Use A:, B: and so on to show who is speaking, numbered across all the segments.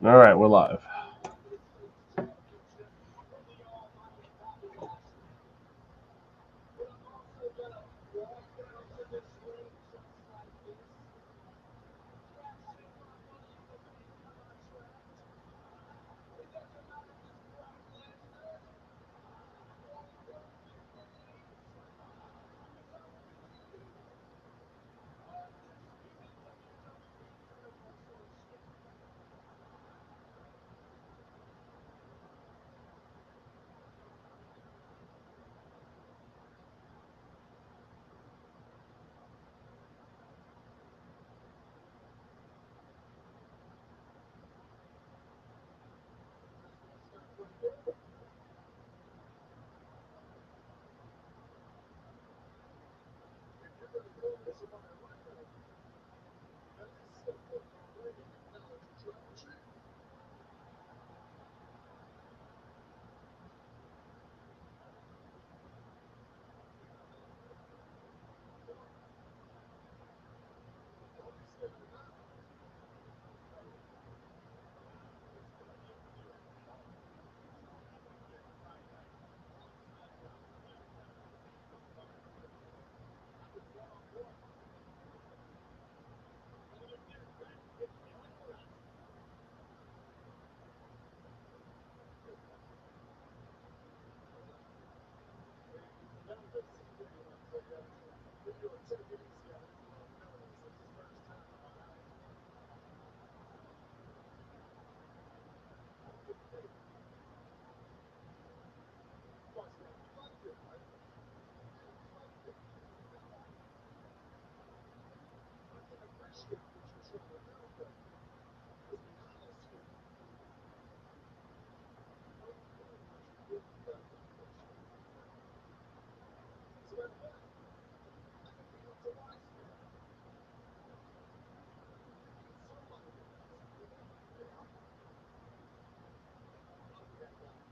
A: All right, we're live.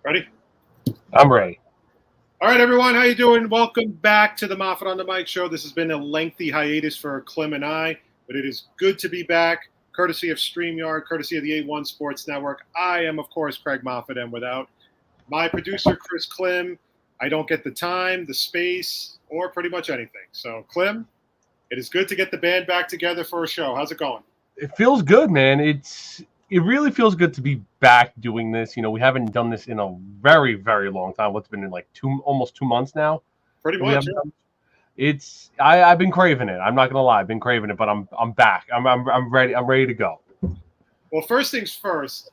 B: Ready?
A: I'm ready.
B: All right, everyone. How you doing? Welcome back to the Moffett on the Mic show. This has been a lengthy hiatus for Klim and I, but it is good to be back, courtesy of StreamYard, courtesy of the A1 Sports Network. I am, of course, Craig Moffett, and without my producer, Chris Klim, I don't get the time, the space, or pretty much anything. So, Klim, it is good to get the band back together for a show. How's it going?
A: It feels good, man. It really feels good to be back doing this. We haven't done this in a very, very long time. What's been in like almost 2 months now?
B: Pretty
A: We
B: much.
A: haven't done- I've been craving it. I'm not gonna lie, I've been craving it, but I'm back. I'm ready. I'm ready to go.
B: Well, first things first.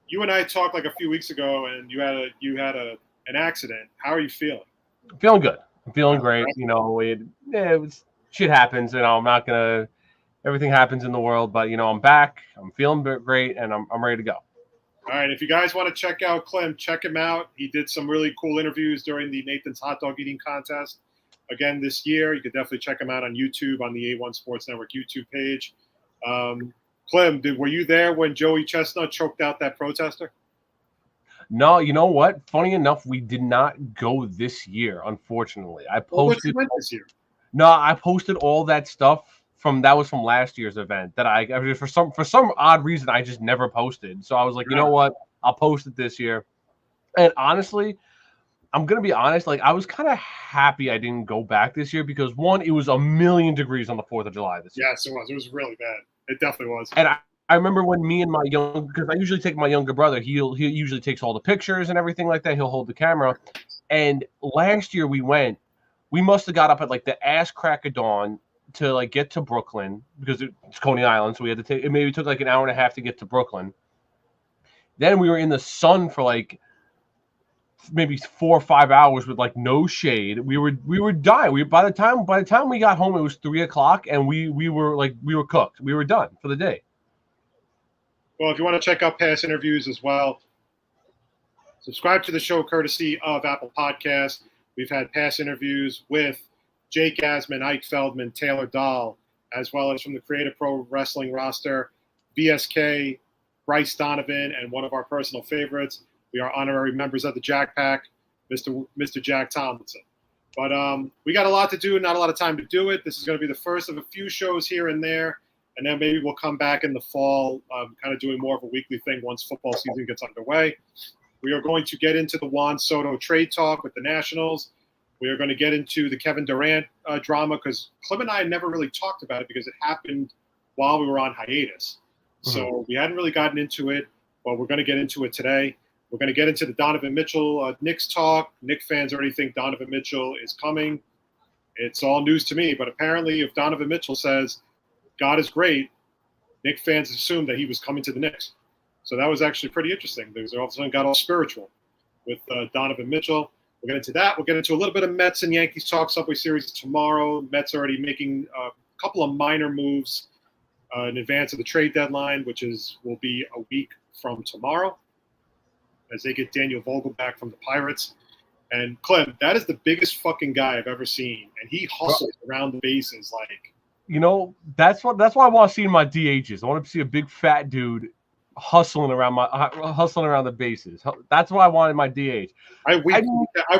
B: You and I talked like a few weeks ago, and you had an accident. How are you feeling?
A: I'm feeling good. I'm feeling great. It was shit happens. I'm not gonna. Everything happens in the world, but I'm back. I'm feeling great, and I'm ready to go.
B: All right, if you guys want to check out Klim, check him out. He did some really cool interviews during the Nathan's Hot Dog Eating Contest again this year. You could definitely check him out on YouTube on the A1 Sports Network YouTube page. Klim, were you there when Joey Chestnut choked out that protester?
A: No, you know what? Funny enough, we did not go this year. Unfortunately, I posted.
B: Went this year?
A: No, I posted all that stuff from last year's event that I for some odd reason I just never posted. So I was like, you know what? I'll post it this year. And honestly, I'm gonna be honest. Like I was kind of happy I didn't go back this year because one, it was a million degrees on the 4th of July this year.
B: Yes, it was. It was really bad. It definitely was.
A: And I remember when me and because I usually take my younger brother. He usually takes all the pictures and everything like that. He'll hold the camera. And last year we must have got up at like the ass crack of dawn to like get to Brooklyn because it's Coney Island, so we had to take. It maybe took like an hour and a half to get to Brooklyn. Then we were in the sun for like maybe 4 or 5 hours with like no shade. We were dying. By the time we got home, it was 3:00, and we were cooked. We were done for the day.
B: Well, if you want to check out past interviews as well, subscribe to the show courtesy of Apple Podcasts. We've had past interviews with Jake Asman, Ike Feldman, Taylor Dahl, as well as from the Creative Pro Wrestling roster, BSK, Bryce Donovan, and one of our personal favorites. We are honorary members of the Jack Pack, Mr. Jack Tomlinson. But we got a lot to do, not a lot of time to do it. This is going to be the first of a few shows here and there and then maybe we'll come back in the fall, kind of doing more of a weekly thing once football season gets underway. We are going to get into the Juan Soto trade talk with the Nationals. We are going to get into the Kevin Durant drama because Klim and I never really talked about it because it happened while we were on hiatus. So we hadn't really gotten into it, but we're going to get into it today. We're going to get into the Donovan Mitchell Knicks talk. Knicks fans already think Donovan Mitchell is coming. It's all news to me, but apparently if Donovan Mitchell says God is great, Knicks fans assumed that he was coming to the Knicks. So that was actually pretty interesting because they all of a sudden got all spiritual with Donovan Mitchell. We'll get into that. We'll get into a little bit of Mets and Yankees talk. Subway Series tomorrow. Mets already making a couple of minor moves in advance of the trade deadline, which will be a week from tomorrow as they get Daniel Vogel back from the Pirates. And Klim, that is the biggest fucking guy I've ever seen, and he hustles around the bases like.
A: That's why I want to see in my DHs. I want to see a big fat dude hustling around the bases. That's what I want in my DH.
B: I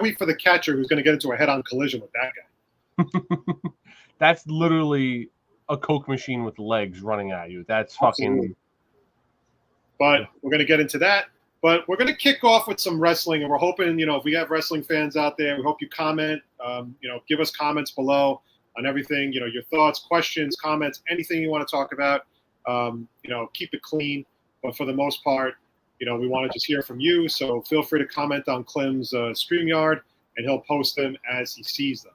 B: weep for the catcher who's going to get into a head-on collision with that guy.
A: That's literally a Coke machine with legs running at you. That's fucking.
B: But we're going to get into that. But we're going to kick off with some wrestling, and we're hoping, if we have wrestling fans out there, we hope you comment. Give us comments below on everything. Your thoughts, questions, comments, anything you want to talk about. Keep it clean. But for the most part, we want to just hear from you. So feel free to comment on Klim's StreamYard, and he'll post them as he sees them.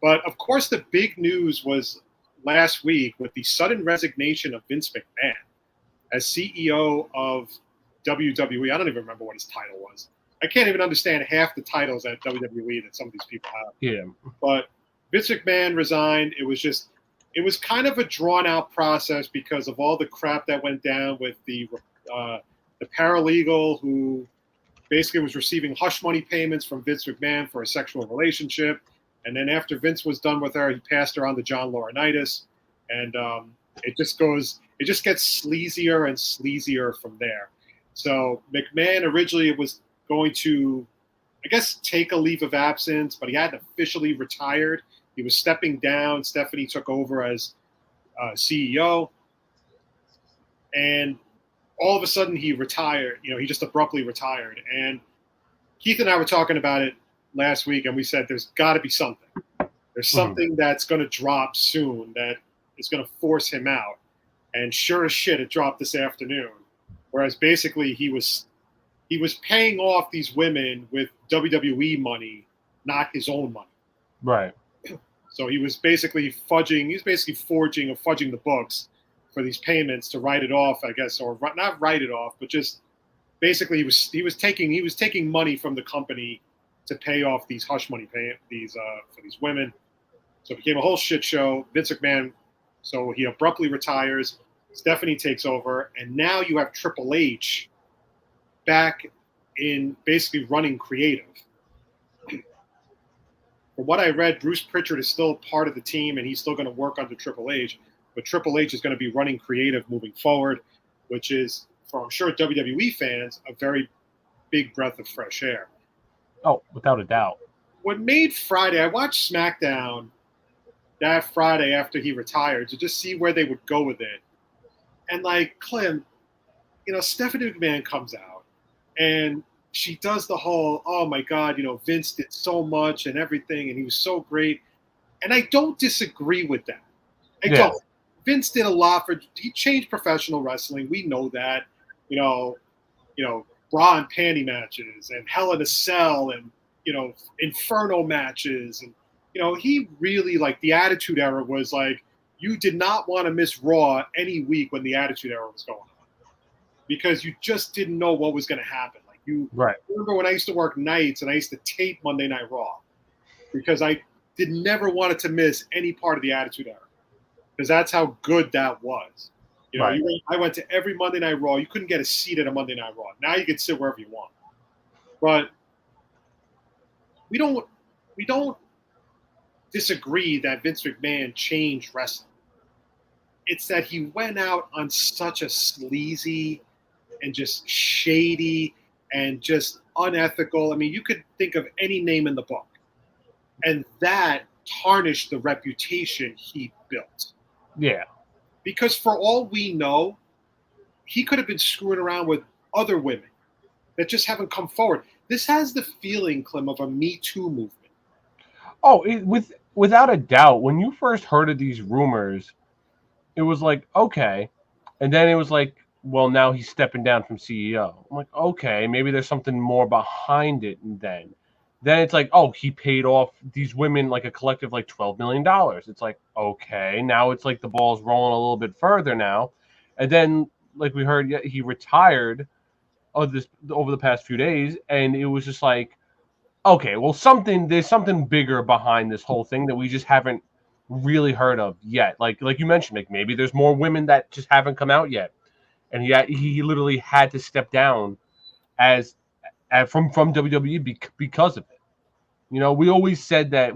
B: But, of course, the big news was last week with the sudden resignation of Vince McMahon as CEO of WWE. I don't even remember what his title was. I can't even understand half the titles at WWE that some of these people have.
A: Yeah.
B: But Vince McMahon resigned. It was kind of a drawn-out process because of all the crap that went down with the paralegal who basically was receiving hush money payments from Vince McMahon for a sexual relationship. And then after Vince was done with her, he passed her on to John Laurinaitis. And it just gets sleazier and sleazier from there. So McMahon originally was going to, I guess, take a leave of absence, but he hadn't officially retired. He was stepping down. Stephanie took over as CEO. And all of a sudden he retired. He just abruptly retired. And Keith and I were talking about it last week, and we said there's got to be something. There's something that's going to drop soon that is going to force him out. And sure as shit, it dropped this afternoon. Whereas basically he was paying off these women with WWE money, not his own money.
A: Right.
B: So he was basically forging the books for these payments to write it off, I guess, or not write it off, but just basically he was taking money from the company to pay off these hush money for these women. So it became a whole shit show. Vince McMahon, so he abruptly retires. Stephanie takes over, and now you have Triple H back in basically running creative. From what I read, Bruce Pritchard is still part of the team, and he's still going to work under Triple H. But Triple H is going to be running creative moving forward, which is, for I'm sure WWE fans, a very big breath of fresh air.
A: Oh, without a doubt.
B: What made Friday, I watched SmackDown that Friday after he retired to just see where they would go with it. And like Klim, Stephanie McMahon comes out and she does the whole, oh my God, Vince did so much and everything, and he was so great. And I don't disagree with that. I don't. Vince did a lot he changed professional wrestling. We know that, bra and panty matches and Hell in a Cell and, Inferno matches. And, he really, like, the Attitude Era was like, you did not want to miss Raw any week when the Attitude Era was going on because you just didn't know what was going to happen. Like remember when I used to work nights and I used to tape Monday Night Raw because I never wanted to miss any part of the Attitude Era because that's how good that was. I went to every Monday Night Raw. You couldn't get a seat at a Monday Night Raw. Now you can sit wherever you want. But we don't disagree that Vince McMahon changed wrestling. It's that he went out on such a sleazy and just shady and just unethical. I mean, you could think of any name in the book. And that tarnished the reputation he built.
A: Yeah.
B: Because for all we know, he could have been screwing around with other women that just haven't come forward. This has the feeling, Klim, of a Me Too movement.
A: Oh, without a doubt, when you first heard of these rumors, it was like, okay. And then it was like, well, now he's stepping down from CEO. I'm like, okay, maybe there's something more behind it. And then it's like, oh, he paid off these women like a collective like $12 million. It's like, okay, now it's like the ball's rolling a little bit further now. And then, like we heard, he retired over the past few days, and it was just like, okay, well, there's something bigger behind this whole thing that we just haven't really heard of yet. Like you mentioned, like maybe there's more women that just haven't come out yet, and he literally had to step down from WWE because of it. You know, we always said that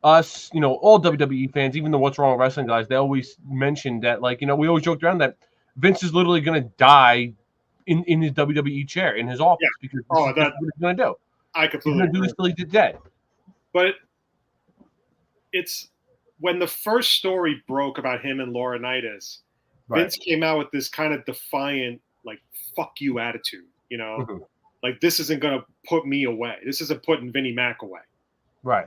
A: all WWE fans, even the What's Wrong with Wrestling guys, they always mentioned that, like, we always joked around that Vince is literally going to die in his WWE chair in his office because this is what he's going to do.
B: I completely
A: agree. He's going to do this till he's dead.
B: But it's when the first story broke about him and Laurinaitis, Vince came out with this kind of defiant, like, fuck you attitude,
A: Mm-hmm.
B: Like, this isn't going to put me away. This isn't putting Vinnie Mac away.
A: Right.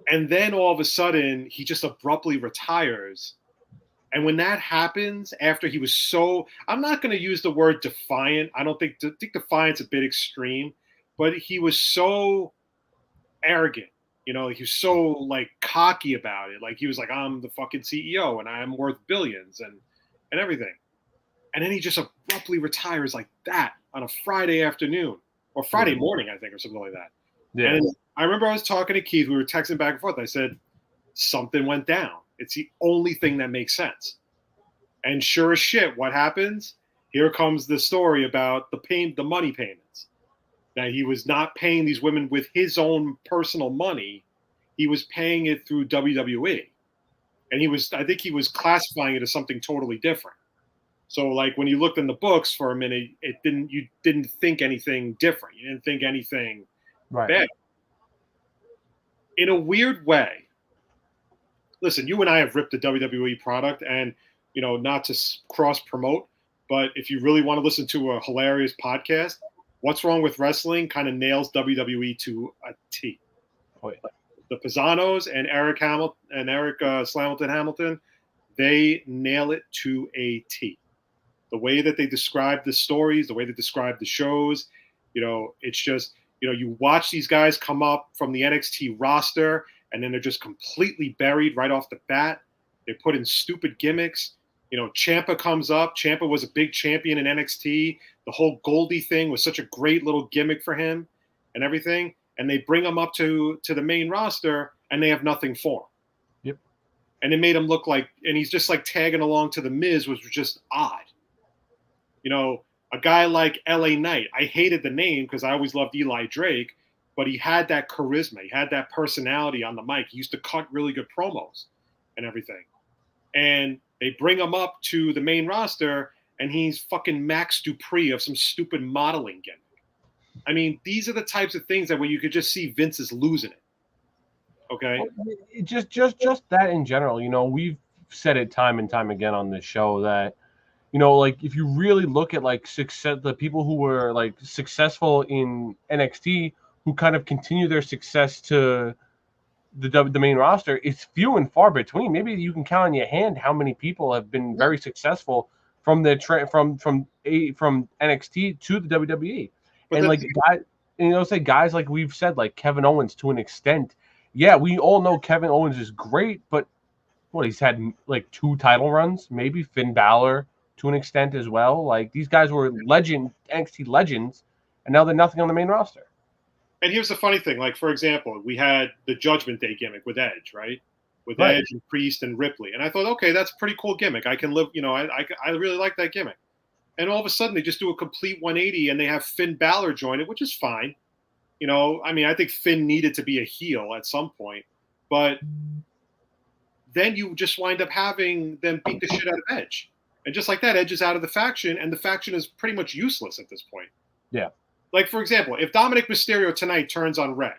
B: And then all of a sudden, he just abruptly retires. And when that happens, after he was so, I'm not going to use the word defiant. I think defiant's a bit extreme, but he was so arrogant. He was so, like, cocky about it. Like, he was like, I'm the fucking CEO and I'm worth billions and everything. And then he just abruptly retires like that on a Friday afternoon or Friday morning, I think, or something like that.
A: Yeah.
B: And I remember I was talking to Keith. We were texting back and forth. I said, something went down. It's the only thing that makes sense. And sure as shit, what happens? Here comes the story about the money payments. That he was not paying these women with his own personal money. He was paying it through WWE. And I think he was classifying it as something totally different. So, like, when you looked in the books for a minute, you didn't think anything different. You didn't think anything bad. In a weird way, listen, you and I have ripped the WWE product, and, not to cross promote, but if you really want to listen to a hilarious podcast, What's Wrong with Wrestling kind of nails WWE to a T.
A: Oh, yeah.
B: The Pisano's and Eric Slamilton Hamilton, they nail it to a T. The way that they describe the stories, the way they describe the shows, it's just, you watch these guys come up from the NXT roster and then they're just completely buried right off the bat. They put in stupid gimmicks. Ciampa comes up. Ciampa was a big champion in NXT. The whole Goldie thing was such a great little gimmick for him and everything. And they bring him up to the main roster and they have nothing for him.
A: Yep.
B: And it made him look like, and he's just like tagging along to The Miz, which was just odd. A guy like LA Knight, I hated the name because I always loved Eli Drake, but he had that charisma. He had that personality on the mic. He used to cut really good promos and everything. And they bring him up to the main roster, and he's fucking Max Dupree of some stupid modeling gimmick. I mean, these are the types of things that when you could just see Vince is losing it. Okay?
A: Just that in general. We've said it time and time again on this show that, like, if you really look at, like, success, the people who were, like, successful in NXT who kind of continue their success to the main roster, it's few and far between. Maybe you can count on your hand how many people have been very successful from the from NXT to the WWE. But and, like, guys like we've said, like Kevin Owens to an extent. Yeah, we all know Kevin Owens is great, but he's had like 2 title runs, maybe Finn Balor to an extent as well. Like, these guys were NXT legends, and now they're nothing on the main roster.
B: And here's the funny thing. Like, for example, we had the Judgment Day gimmick with Edge, right? With Edge and Priest and Ripley. And I thought, okay, that's a pretty cool gimmick. I can live, I really like that gimmick. And all of a sudden, they just do a complete 180 and they have Finn Balor join it, which is fine. I think Finn needed to be a heel at some point. But then you just wind up having them beat the shit out of Edge. And just like that, Edge is out of the faction, and the faction is pretty much useless at this point.
A: Yeah.
B: Like, for example, if Dominic Mysterio tonight turns on Red,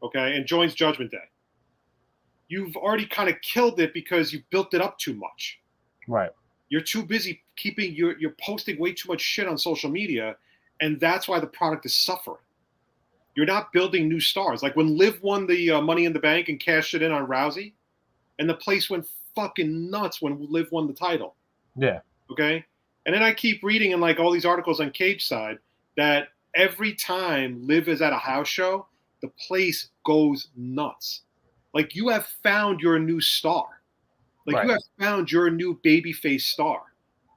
B: okay, and joins Judgment Day, you've already kind of killed it because you built it up too much.
A: Right.
B: You're too busy keeping you're posting way too much shit on social media, and that's why the product is suffering. You're not building new stars. Like when Liv won the Money in the Bank and cashed it in on Rousey, and the place went fucking nuts when Liv won the title.
A: Yeah.
B: Okay. And then I keep reading in like all these articles on Cage Side that every time Liv is at a house show, the place goes nuts. Like you have found your new star. Like
A: Right.
B: you have found your new babyface star.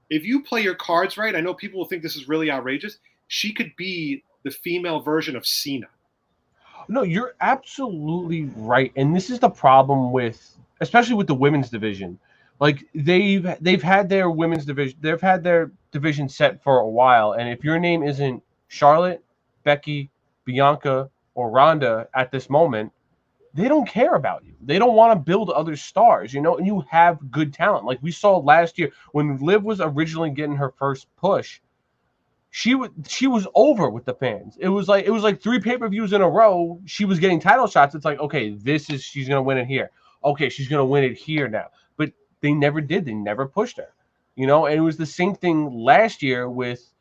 B: If you play your cards right, I know people will think this is really outrageous. She could be the female version of Cena.
A: No, you're absolutely right. And this is the problem with, especially with the women's division. Like they've had their women's division, they've had their division set for a while. And if your name isn't Charlotte, Becky, Bianca, or Ronda at this moment, they don't care about you. They don't want to build other stars, you know, and you have good talent. Like we saw last year when Liv was originally getting her first push, she was over with the fans. It was like 3 pay-per-views in a row. She was getting title shots. It's like, okay, she's gonna win it here. Okay, she's gonna win it here now. But they never did. They never pushed her, you know. And it was the same thing last year with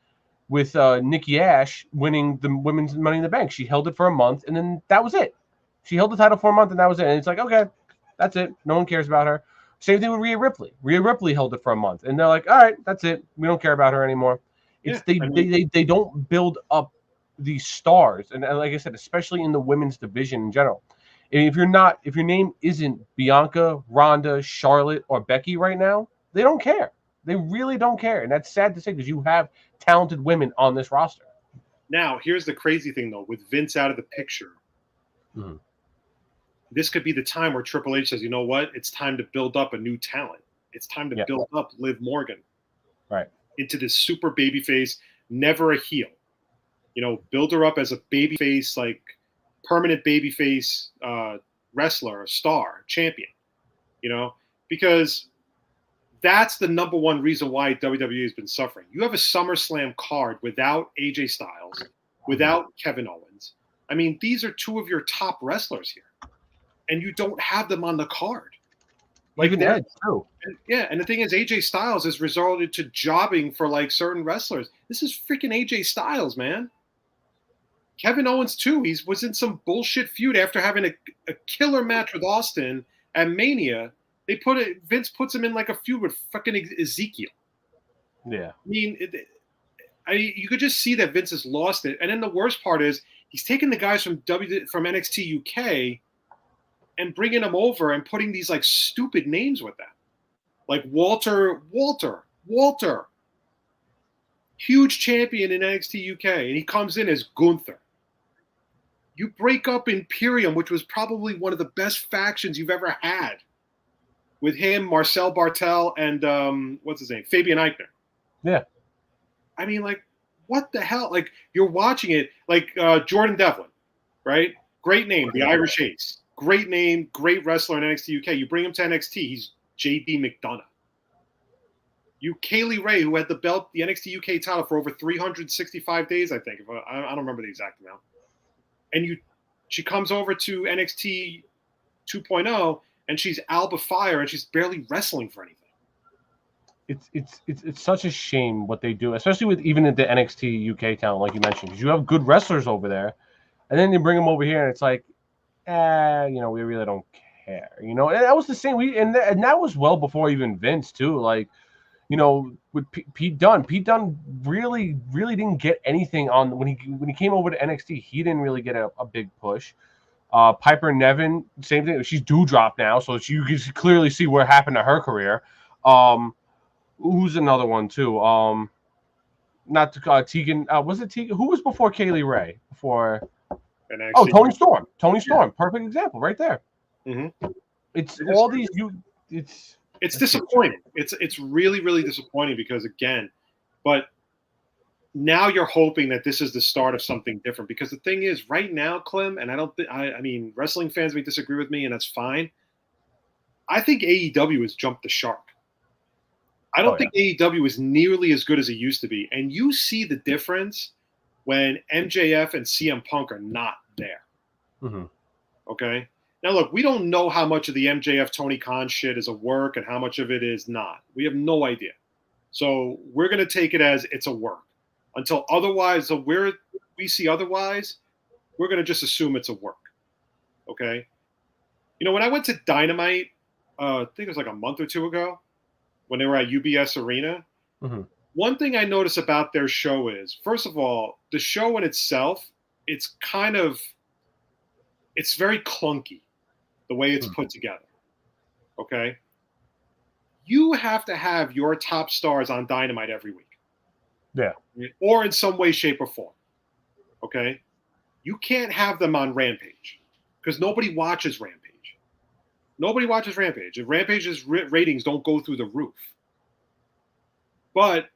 A: Nikki Ash winning the women's Money in the Bank. She held it for a month, and then that was it. She held the title for a month, and that was it. And it's like, okay, that's it. No one cares about her. Same thing with Rhea Ripley. Rhea Ripley held it for a month, and they're like, all right, that's it. We don't care about her anymore. It's they don't build up these stars, and like I said, especially in the women's division in general. And if your name isn't Bianca, Ronda, Charlotte, or Becky right now, they don't care. They really don't care, and that's sad to say because you have talented women on this roster.
B: Now, here's the crazy thing though, with Vince out of the picture, this could be the time where Triple H says, you know what, it's time to build up a new talent. It's time to build up Liv Morgan.
A: Right.
B: Into this super babyface, never a heel. You know, build her up as a babyface, like permanent babyface wrestler, a star, champion. You know, because that's the number one reason why WWE has been suffering. You have a SummerSlam card without AJ Styles, without Kevin Owens. I mean, these are 2 of your top wrestlers here, and you don't have them on the card. Like
A: even Edge too.
B: Yeah, and the thing is, AJ Styles has resulted to jobbing for like certain wrestlers. This is freaking AJ Styles, man. Kevin Owens too. He was in some bullshit feud after having a killer match with Austin at Mania. Vince puts him in like a feud with fucking Ezekiel.
A: Yeah.
B: I mean, you could just see that Vince has lost it. And then the worst part is he's taking the guys from NXT UK and bringing them over and putting these like stupid names with them. Like Walter, huge champion in NXT UK, and he comes in as Gunther. You break up Imperium, which was probably one of the best factions you've ever had, with him, Marcel Bartel, and what's his name, Fabian Eichner.
A: Yeah.
B: I mean, like, what the hell? Like, you're watching it, like Jordan Devlin, right? Great name, the Irish Ace. Great name, great wrestler in NXT UK. You bring him to NXT, he's JD McDonough. You Kaylee Ray, who had the belt, the NXT UK title for over 365 days, I think. I don't remember the exact amount. And she comes over to NXT 2.0, and she's Alba Fire, and she's barely wrestling for anything.
A: It's such a shame what they do, especially with even the NXT UK talent, like you mentioned, because you have good wrestlers over there, and then you bring them over here, and it's like, you know, we really don't care, you know. And that was the same. And that was well before even Vince too. Like, you know, with Pete Dunne. Pete Dunne really didn't get anything on when he came over to NXT. He didn't really get a big push. Piper Niven, same thing. She's Doudrop now, so you can clearly see what happened to her career. Who's another one too? Not Tegan. Was it Tegan? Who was before Kaylee Ray? Before. Oh, Tony Storm. Tony Storm. Perfect example right there.
B: Mm-hmm.
A: It's all these.
B: It's disappointing. It's really, really disappointing because but now you're hoping that this is the start of something different. Because the thing is, right now, Klim, and I mean, wrestling fans may disagree with me, and that's fine. I think AEW has jumped the shark. I don't think AEW is nearly as good as it used to be. And you see the difference when MJF and CM Punk are not there.
A: Mm-hmm.
B: Okay? Now, look, we don't know how much of the MJF Tony Khan shit is a work and how much of it is not. We have no idea. So we're going to take it as it's a work. Until otherwise, we see otherwise, we're going to just assume it's a work. Okay? You know, when I went to Dynamite, I think it was like a month or two ago, when they were at UBS Arena, one thing I noticed about their show is, first of all, the show in itself, it's very clunky, the way it's put together. Okay? You have to have your top stars on Dynamite every week.
A: Yeah.
B: Or in some way, shape, or form. Okay? You can't have them on Rampage because nobody watches Rampage. Nobody watches Rampage. If Rampage's ratings don't go through the roof. But,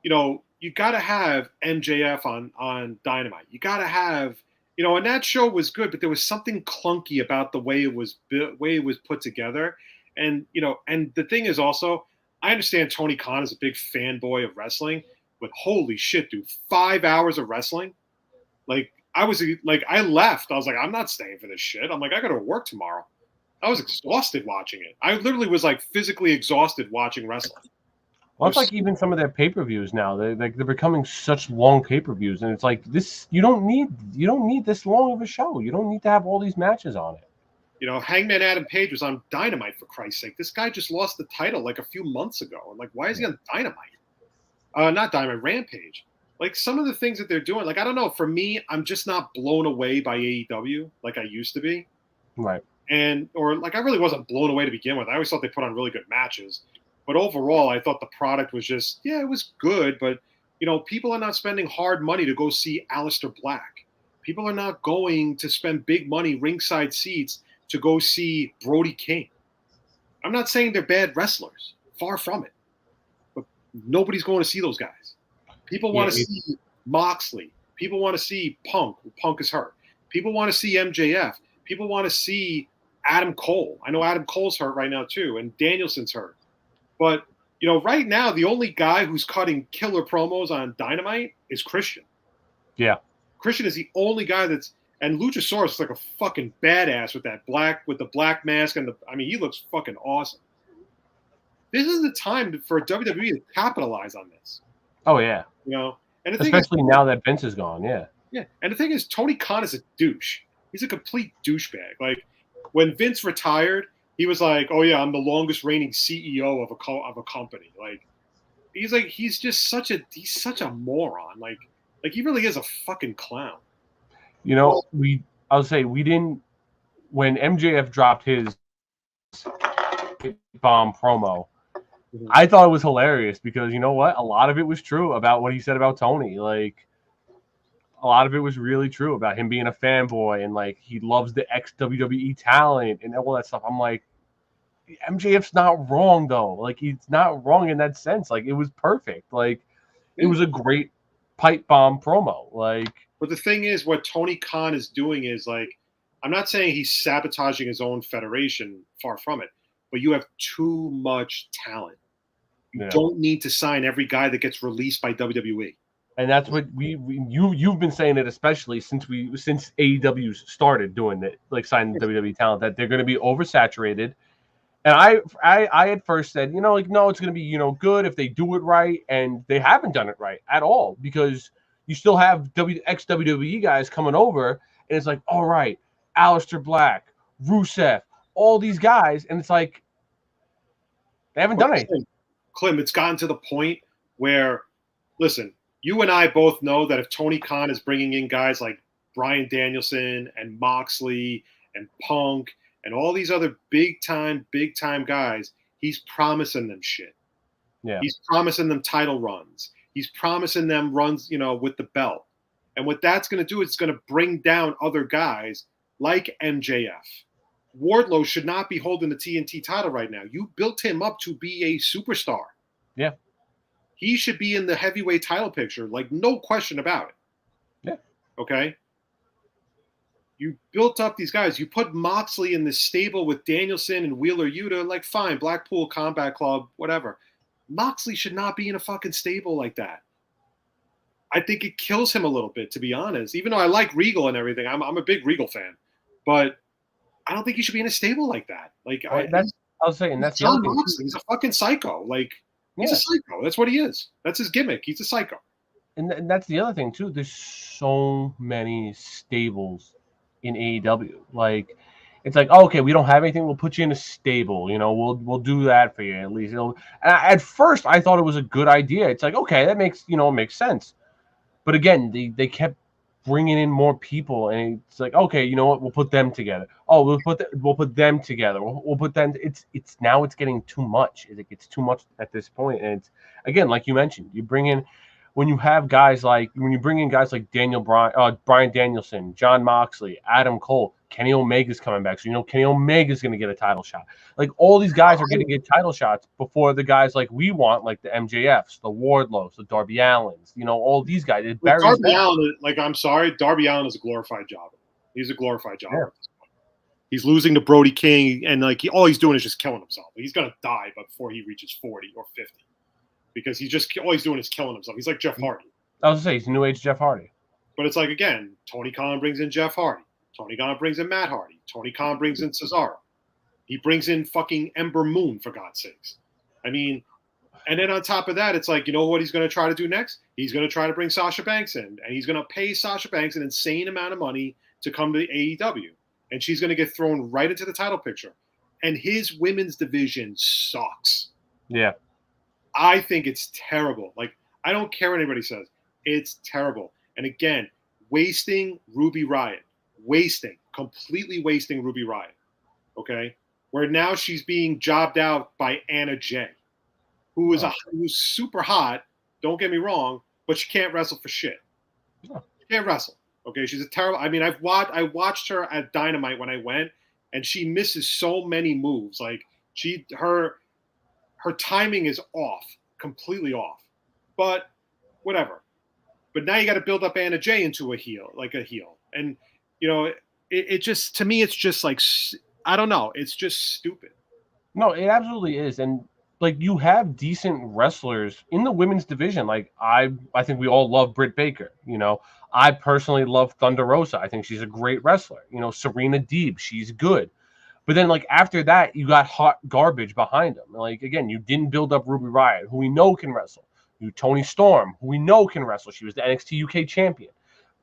B: you know, you got to have MJF on Dynamite. You got to have, you know, and that show was good, but there was something clunky about the way it was put together. And, you know, and the thing is also, I understand Tony Khan is a big fanboy of wrestling, but holy shit, dude, 5 hours of wrestling? Like, I left. I was like, I'm not staying for this shit. I'm like, I got to work tomorrow. I was exhausted watching it. I literally was like physically exhausted watching wrestling.
A: Well, it's like even some of their pay-per-views now. They're becoming such long pay-per-views, and it's like this. You don't need this long of a show. You don't need to have all these matches on it.
B: You know, Hangman Adam Page was on Dynamite, for Christ's sake. This guy just lost the title like a few months ago. And like, why is he on Dynamite? Not Dynamite, Rampage. Like some of the things that they're doing, like I don't know. For me, I'm just not blown away by AEW like I used to be.
A: Right.
B: Or like I really wasn't blown away to begin with. I always thought they put on really good matches. But overall, I thought the product was just, yeah, it was good. But, you know, people are not spending hard money to go see Aleister Black. People are not going to spend big money, ringside seats, to go see Brody King. I'm not saying they're bad wrestlers. Far from it. But nobody's going to see those guys. People want to see Moxley. People want to see Punk. Punk is hurt. People want to see MJF. People want to see Adam Cole. I know Adam Cole's hurt right now too, and Danielson's hurt. But, you know, right now, the only guy who's cutting killer promos on Dynamite is Christian.
A: Yeah.
B: Christian is the only guy that's – and Luchasaurus is like a fucking badass with the black mask. He looks fucking awesome. This is the time for WWE to capitalize on this.
A: Oh, yeah.
B: You know? And
A: especially now that Vince is gone, yeah.
B: Yeah, and the thing is, Tony Khan is a douche. He's a complete douchebag. Like, when Vince retired – he was like, "Oh yeah, I'm the longest reigning CEO of a company." Like, he's just such a moron. Like he really is a fucking clown.
A: You know, I'll say we didn't when MJF dropped his bomb promo. I thought it was hilarious because you know what? A lot of it was true about what he said about Tony. Like, a lot of it was really true about him being a fanboy and like he loves the ex-WWE talent and all that stuff. I'm like, MJF's not wrong though. Like he's not wrong in that sense. Like it was perfect. Like it was a great pipe bomb promo. Like,
B: but the thing is, what Tony Khan is doing is like, I'm not saying he's sabotaging his own federation. Far from it. But you have too much talent. You don't need to sign every guy that gets released by WWE.
A: And that's what you've been saying it, especially since AEW started doing it, like signing WWE talent, that they're going to be oversaturated. And I at first said, you know, like, no, it's going to be, you know, good if they do it right. And they haven't done it right at all because you still have ex-WWE guys coming over. And it's like, all right, Aleister Black, Rusev, all these guys. And it's like, they haven't done anything.
B: Klim, it's gotten to the point where, listen, you and I both know that if Tony Khan is bringing in guys like Bryan Danielson and Moxley and Punk and all these other big time guys, he's promising them shit.
A: Yeah.
B: He's promising them title runs. He's promising them runs, you know, with the belt. And what that's going to do is it's going to bring down other guys like MJF. Wardlow should not be holding the TNT title right now. You built him up to be a superstar.
A: Yeah.
B: He should be in the heavyweight title picture, like no question about it.
A: Yeah.
B: Okay? You built up these guys. You put Moxley in the stable with Danielson and Wheeler Yuta, like fine, Blackpool Combat Club, whatever. Moxley should not be in a fucking stable like that. I think it kills him a little bit, to be honest. Even though I like Regal and everything, I'm a big Regal fan. But I don't think he should be in a stable like that. Like
A: I was saying that's the
B: John
A: other thing.
B: Moxley. He's a fucking psycho. Like he's
A: Yeah.
B: a psycho. That's what he is. That's his gimmick. He's a psycho.
A: And that's the other thing too. There's so many stables in AEW. Like, it's like, oh, okay, we don't have anything. We'll put you in a stable. You know, we'll do that for you at least. At first, I thought it was a good idea. It's like, okay, that makes it makes sense. But again, they kept bringing in more people, and it's like, okay, you know what? We'll put them together. Oh, we'll put them together. We'll put them. It's now it's getting too much. It's too much at this point, and it's again, like you mentioned, you bring in. When you bring in guys like Bryan Danielson, John Moxley, Adam Cole, Kenny Omega's coming back. So, Kenny Omega's going to get a title shot. Like, all these guys are going to get title shots before the guys like we want, like the MJFs, the Wardlows, the Darby Allins, all these guys.
B: Darby Allin, I'm sorry, Darby Allin is a glorified jobber. He's a glorified jobber at this point. He's losing to Brody King, and all he's doing is just killing himself. He's going to die before he reaches 40 or 50. Because all he's doing is killing himself. He's like Jeff Hardy.
A: I was going to say, he's new age Jeff Hardy.
B: But it's like, again, Tony Khan brings in Jeff Hardy. Tony Khan brings in Matt Hardy. Tony Khan brings in Cesaro. He brings in fucking Ember Moon, for God's sakes. I mean, and then on top of that, it's like, you know what he's going to try to do next? He's going to try to bring Sasha Banks in. And he's going to pay Sasha Banks an insane amount of money to come to AEW. And she's going to get thrown right into the title picture. And his women's division sucks.
A: Yeah.
B: I think it's terrible. Like, I don't care what anybody says. It's terrible. And again, wasting Ruby Riott. Completely wasting Ruby Riott. Okay? Where now she's being jobbed out by Anna Jay, who's super hot, don't get me wrong, but she can't wrestle for shit. She can't wrestle. Okay? She's a terrible... I mean, I watched her at Dynamite when I went, and she misses so many moves. Like, her timing is off, completely off. But whatever. But now you got to build up Anna Jay into a heel. And, it just, to me, it's just like, I don't know. It's just stupid.
A: No, it absolutely is. And, like, you have decent wrestlers in the women's division. Like, I think we all love Britt Baker. I personally love Thunder Rosa. I think she's a great wrestler. Serena Deeb, she's good. But then, like, after that, you got hot garbage behind him. Like, again, you didn't build up Ruby Riott, who we know can wrestle. Toni Storm, who we know can wrestle. She was the NXT UK champion.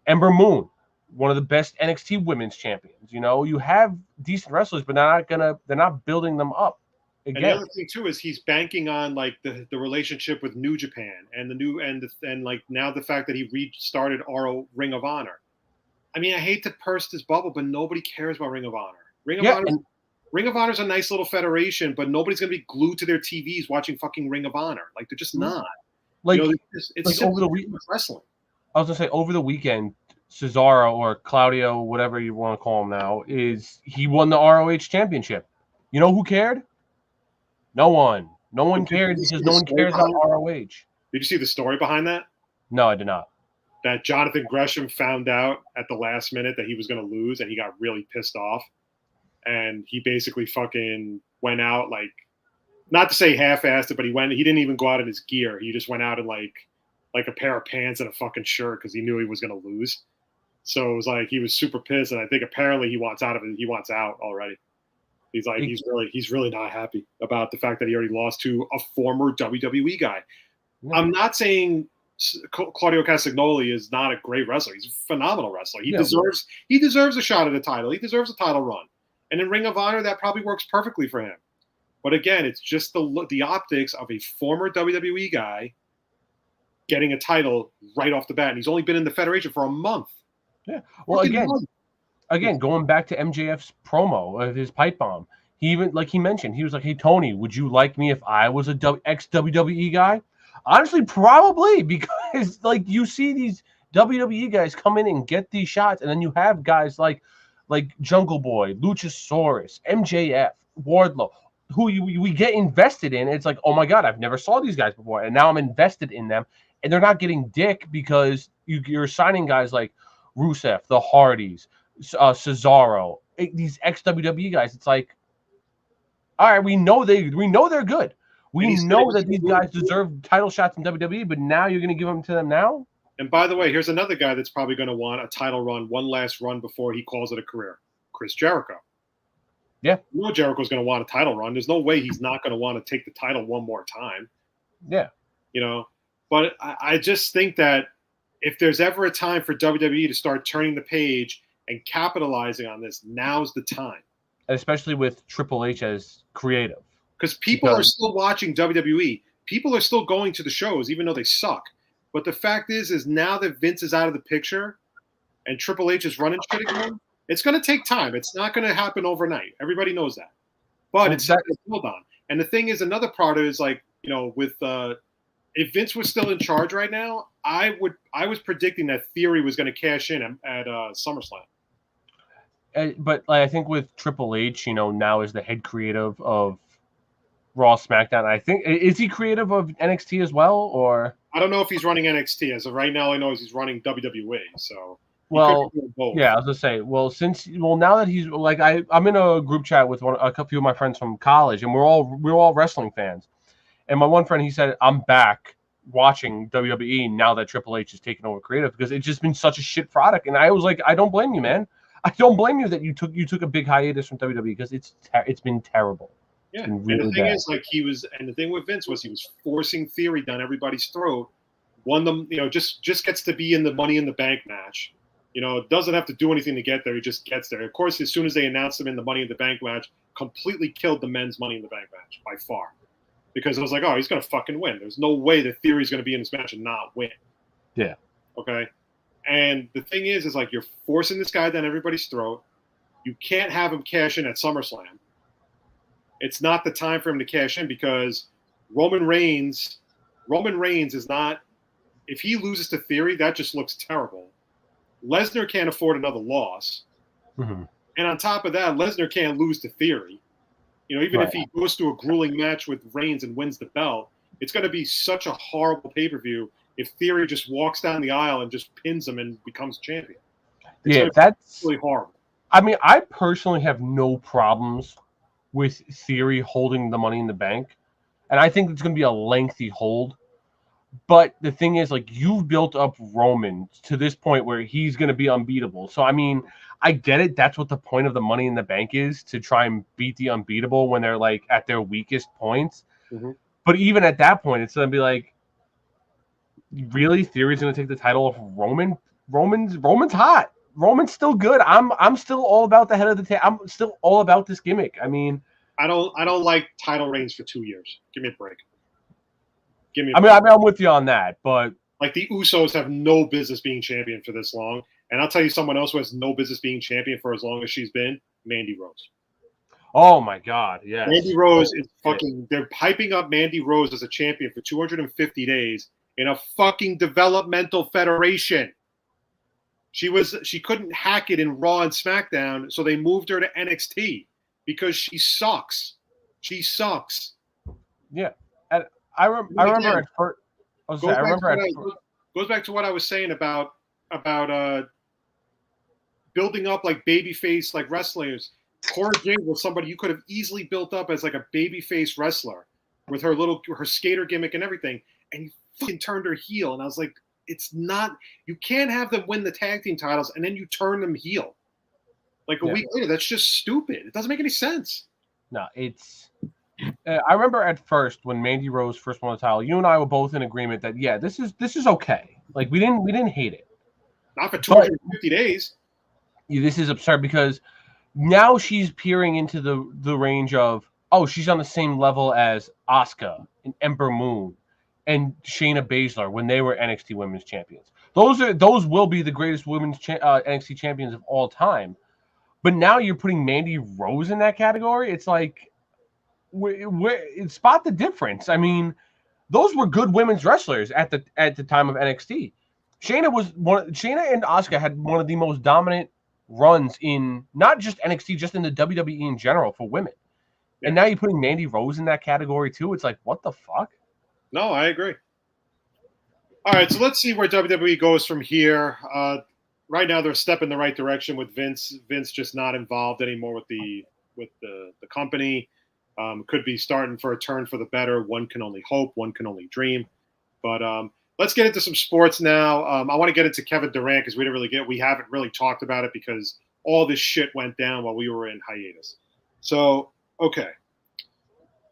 A: Ember Moon, one of the best NXT women's champions. You have decent wrestlers, but they're not building them up. Again.
B: And the other thing too is he's banking on like the relationship with New Japan and like now the fact that he restarted Ring of Honor. I mean, I hate to burst this bubble, but nobody cares about Ring of Honor. Ring of Honor is a nice little federation, but nobody's going to be glued to their TVs watching fucking Ring of Honor. Like, they're just not.
A: Like,
B: it's
A: over the week
B: wrestling.
A: I was going to say, over the weekend, Cesaro, or Claudio, whatever you want to call him now, he won the ROH championship. You know who cared? No one. No one cared because no one cares about ROH.
B: Did you see the story behind that?
A: No, I did not.
B: That Jonathan Gresham found out at the last minute that he was going to lose, and he got really pissed off. And he basically fucking went out, like, not to say half-assed it, but he didn't even go out in his gear. He just went out in like a pair of pants and a fucking shirt because he knew he was going to lose. So it was like he was super pissed, and I think apparently he wants out of it. He wants out already. He's like he's really not happy about the fact that he already lost to a former WWE guy. Yeah. I'm not saying Claudio Castagnoli is not a great wrestler. He's a phenomenal wrestler. He deserves a shot at a title. He deserves a title run. And in Ring of Honor, that probably works perfectly for him. But again, it's just the optics of a former WWE guy getting a title right off the bat. And he's only been in the Federation for a month.
A: Yeah. Well, again, going back to MJF's promo of his pipe bomb, he even, like he mentioned, he was like, "Hey, Tony, would you like me if I was a ex-WWE guy?" Honestly, probably, because like you see these WWE guys come in and get these shots, and then you have guys like Jungle Boy, Luchasaurus, MJF, Wardlow, who we get invested in. It's like, oh my God, I've never saw these guys before, and now I'm invested in them, and they're not getting dick because you're signing guys like Rusev, the Hardys, Cesaro, these ex-WWE guys. It's like, all right, we know they're good. We know that these guys deserve title shots in WWE, but now you're going to give them to them now?
B: And by the way, here's another guy that's probably going to want a title run, one last run before he calls it a career. Chris Jericho.
A: Yeah.
B: You know Jericho's going to want a title run. There's no way he's not going to want to take the title one more time.
A: Yeah.
B: You know, but I just think that if there's ever a time for WWE to start turning the page and capitalizing on this, now's the time.
A: Especially with Triple H as creative.
B: Because people are still watching WWE. People are still going to the shows, even though they suck. But the fact is now that Vince is out of the picture and Triple H is running shit again, it's going to take time. It's not going to happen overnight. Everybody knows that. But it's something to build on. And the thing is, another part is like, you know, with if Vince was still in charge right now, I was predicting that Theory was going to cash in at SummerSlam.
A: But I think with Triple H, you know, now is the head creative of Raw, SmackDown. I think is he creative of NXT as well, or
B: I don't know if he's running NXT as of right now. I know he's running WWE. So
A: well, yeah, I was gonna say, now that he's like I'm in a group chat with a few of my friends from college, and we're all wrestling fans. And my one friend, he said, I'm back watching WWE now that Triple H is taking over creative because it's just been such a shit product. And I was like, I don't blame you, man. I don't blame you that you took a big hiatus from WWE because it's been terrible.
B: Yeah,
A: really
B: and the thing
A: bad.
B: is, like and the thing with Vince was he was forcing Theory down everybody's throat. Won them, you know, just gets to be in the Money in the Bank match. You know, doesn't have to do anything to get there. He just gets there. Of course, as soon as they announced him in the Money in the Bank match, completely killed the men's Money in the Bank match by far. Because I was like, oh, he's going to fucking win. There's no way that Theory's going to be in this match and not win.
A: Yeah.
B: Okay. And the thing is like you're forcing this guy down everybody's throat. You can't have him cash in at SummerSlam. It's not the time for him to cash in because Roman Reigns is not – if he loses to Theory, that just looks terrible. Lesnar can't afford another loss.
A: Mm-hmm.
B: And on top of that, Lesnar can't lose to Theory. You know, even if he goes through a grueling match with Reigns and wins the belt, it's going to be such a horrible pay-per-view if Theory just walks down the aisle and just pins him and becomes champion. That's really horrible.
A: I mean, I personally have no problems with Theory holding the Money in the Bank, and I think it's going to be a lengthy hold. But the thing is, like, you've built up Roman to this point where he's going to be unbeatable. So, I mean, I get it. That's what the point of the Money in the Bank is, to try and beat the unbeatable when they're, like, at their weakest points.
B: Mm-hmm.
A: But even at that point, it's going to be like, really? Theory's going to take the title off Roman? Roman's hot. Roman's still good. I'm still all about the head of the table. I'm still all about this gimmick. I mean,
B: I don't like title reigns for 2 years. Give me a break.
A: I'm with you on that, but
B: like the Usos have no business being champion for this long. And I'll tell you someone else who has no business being champion for as long as she's been, Mandy Rose.
A: Oh my God, yes.
B: Mandy Rose is fucking. They're hyping up Mandy Rose as a champion for 250 days in a fucking developmental federation. She couldn't hack it in Raw and SmackDown, so they moved her to NXT because she sucks. She sucks.
A: Yeah, and I remember at first.
B: Goes back to what I was saying about building up like babyface like wrestlers. Cora Jade was somebody you could have easily built up as like a babyface wrestler with her skater gimmick and everything, and you fucking turned her heel. And I was like, it's not. You can't have them win the tag team titles and then you turn them heel. Like a week later, that's just stupid. It doesn't make any sense.
A: No, it's. I remember at first when Mandy Rose first won the title, you and I were both in agreement that this is okay. Like we didn't hate it.
B: Not for 250 days.
A: This is absurd because now she's peering into the range of she's on the same level as Asuka and Ember Moon and Shayna Baszler when they were NXT Women's Champions. Those will be the greatest women's NXT champions of all time. But now you're putting Mandy Rose in that category. It's like, spot the difference. I mean, those were good women's wrestlers at the time of NXT. Shayna and Asuka had one of the most dominant runs in not just NXT, just in the WWE in general for women. Yeah. And now you're putting Mandy Rose in that category too. It's like, what the fuck?
B: No, I agree. All right, so let's see where WWE goes from here. Right now, they're a step in the right direction with Vince. Vince just not involved anymore with the company. Could be starting for a turn for the better. One can only hope. One can only dream. But let's get into some sports now. I want to get into Kevin Durant because we haven't really talked about it because all this shit went down while we were in hiatus. So, okay.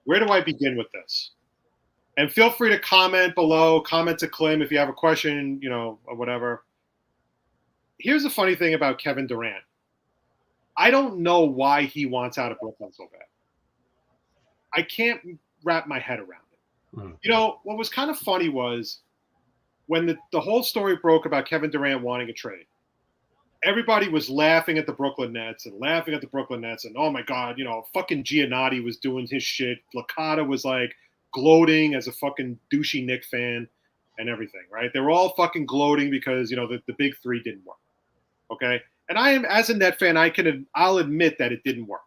B: Where do I begin with this? And feel free to comment below, comment to Klim if you have a question, or whatever. Here's the funny thing about Kevin Durant. I don't know why he wants out of Brooklyn so bad. I can't wrap my head around it.
A: Mm.
B: What was kind of funny was when the whole story broke about Kevin Durant wanting a trade, everybody was laughing at the Brooklyn Nets and oh my God, fucking Giannotti was doing his shit. Licata was like gloating as a fucking douchey Knicks fan and everything, right? They were all fucking gloating because, the big three didn't work. Okay. And I am, as a Net fan, I'll admit that it didn't work.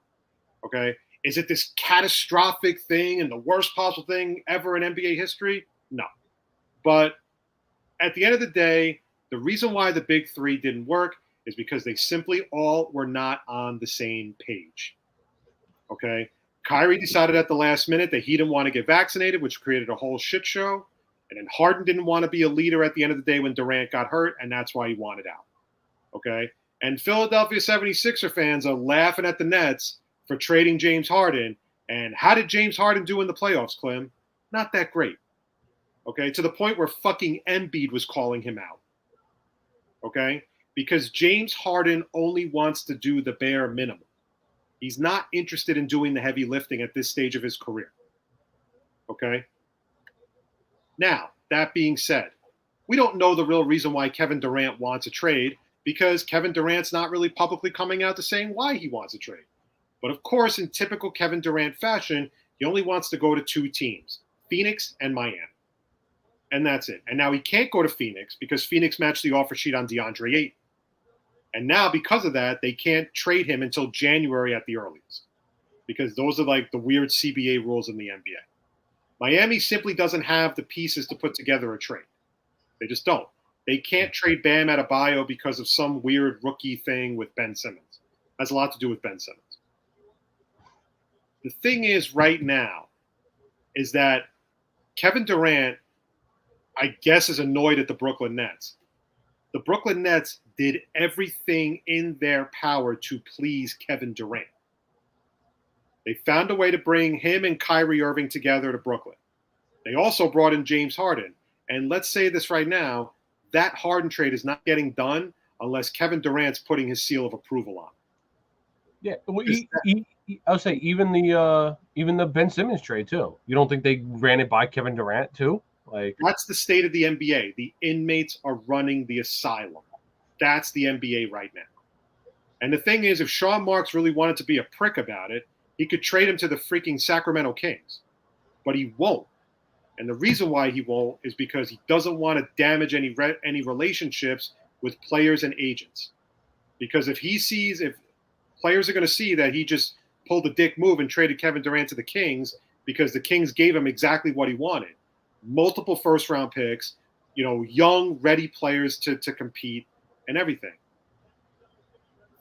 B: Okay. Is it this catastrophic thing and the worst possible thing ever in NBA history? No. But at the end of the day, the reason why the big three didn't work is because they simply all were not on the same page. Okay. Kyrie decided at the last minute that he didn't want to get vaccinated, which created a whole shit show. And then Harden didn't want to be a leader at the end of the day when Durant got hurt, and that's why he wanted out. Okay. And Philadelphia 76er fans are laughing at the Nets for trading James Harden. And how did James Harden do in the playoffs, Klim? Not that great. Okay. To the point where fucking Embiid was calling him out. Okay. Because James Harden only wants to do the bare minimum. He's not interested in doing the heavy lifting at this stage of his career. Okay? Now, that being said, we don't know the real reason why Kevin Durant wants a trade because Kevin Durant's not really publicly coming out to saying why he wants a trade. But of course, in typical Kevin Durant fashion, he only wants to go to two teams, Phoenix and Miami. And that's it. And now he can't go to Phoenix because Phoenix matched the offer sheet on DeAndre Ayton. And now, because of that, they can't trade him until January at the earliest because those are like the weird CBA rules in the NBA. Miami simply doesn't have the pieces to put together a trade. They just don't. They can't trade Bam Adebayo because of some weird rookie thing with Ben Simmons. It has a lot to do with Ben Simmons. The thing is right now is that Kevin Durant, I guess, is annoyed at the Brooklyn Nets. The Brooklyn Nets did everything in their power to please Kevin Durant. They found a way to bring him and Kyrie Irving together to Brooklyn. They also brought in James Harden. And let's say this right now, that Harden trade is not getting done unless Kevin Durant's putting his seal of approval on.
A: Yeah, well, I would say even the Ben Simmons trade too. You don't think they ran it by Kevin Durant too? Like
B: that's the state of the NBA. The inmates are running the asylum. That's the NBA right now. And the thing is, if Sean Marks really wanted to be a prick about it, he could trade him to the freaking Sacramento Kings. But he won't. And the reason why he won't is because he doesn't want to damage any relationships with players and agents. Because if players are going to see that he just pulled a dick move and traded Kevin Durant to the Kings because the Kings gave him exactly what he wanted. Multiple first-round picks, young, ready players to compete and everything.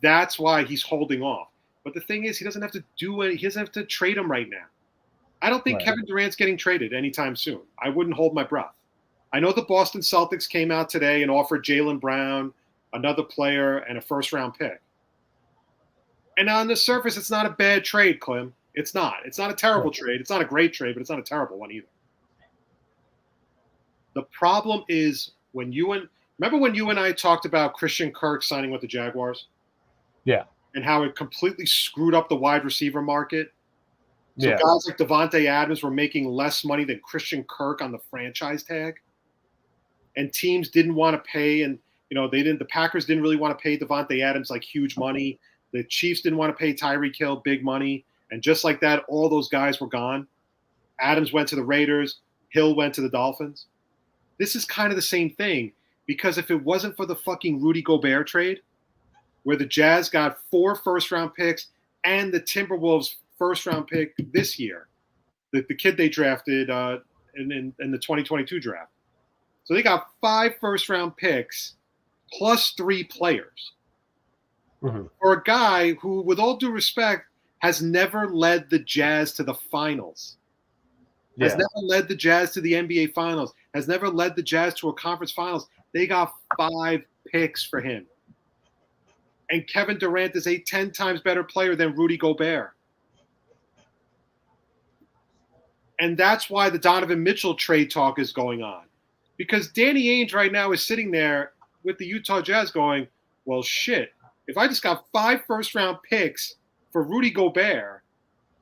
B: That's why he's holding off. But the thing is, he doesn't have to do it. He doesn't have to trade him right now. I don't think Kevin Durant's getting traded anytime soon. I wouldn't hold my breath. I know the Boston Celtics came out today and offered Jaylen Brown, another player, and a first-round pick. And on the surface, it's not a bad trade, Klim. It's not. It's not a terrible trade. It's not a great trade, but it's not a terrible one either. The problem is remember when you and I talked about Christian Kirk signing with the Jaguars?
A: Yeah.
B: And how it completely screwed up the wide receiver market? So
A: yeah.
B: Guys like Devontae Adams were making less money than Christian Kirk on the franchise tag. And teams didn't want to pay, and the Packers didn't really want to pay Devontae Adams like huge money. The Chiefs didn't want to pay Tyreek Hill big money. And just like that, all those guys were gone. Adams went to the Raiders. Hill went to the Dolphins. This is kind of the same thing, because if it wasn't for the fucking Rudy Gobert trade, where the Jazz got 4 first-round picks and the Timberwolves first-round pick this year, the kid they drafted in the 2022 draft. So they got 5 first-round picks plus 3 players. Mm-hmm. For a guy who, with all due respect, has never led the Jazz to the finals. Has never led the Jazz to the NBA Finals, has never led the Jazz to a conference finals. They got 5 picks for him. And Kevin Durant is a 10 times better player than Rudy Gobert. And that's why the Donovan Mitchell trade talk is going on. Because Danny Ainge right now is sitting there with the Utah Jazz going, well, shit, if I just got 5 first-round picks for Rudy Gobert,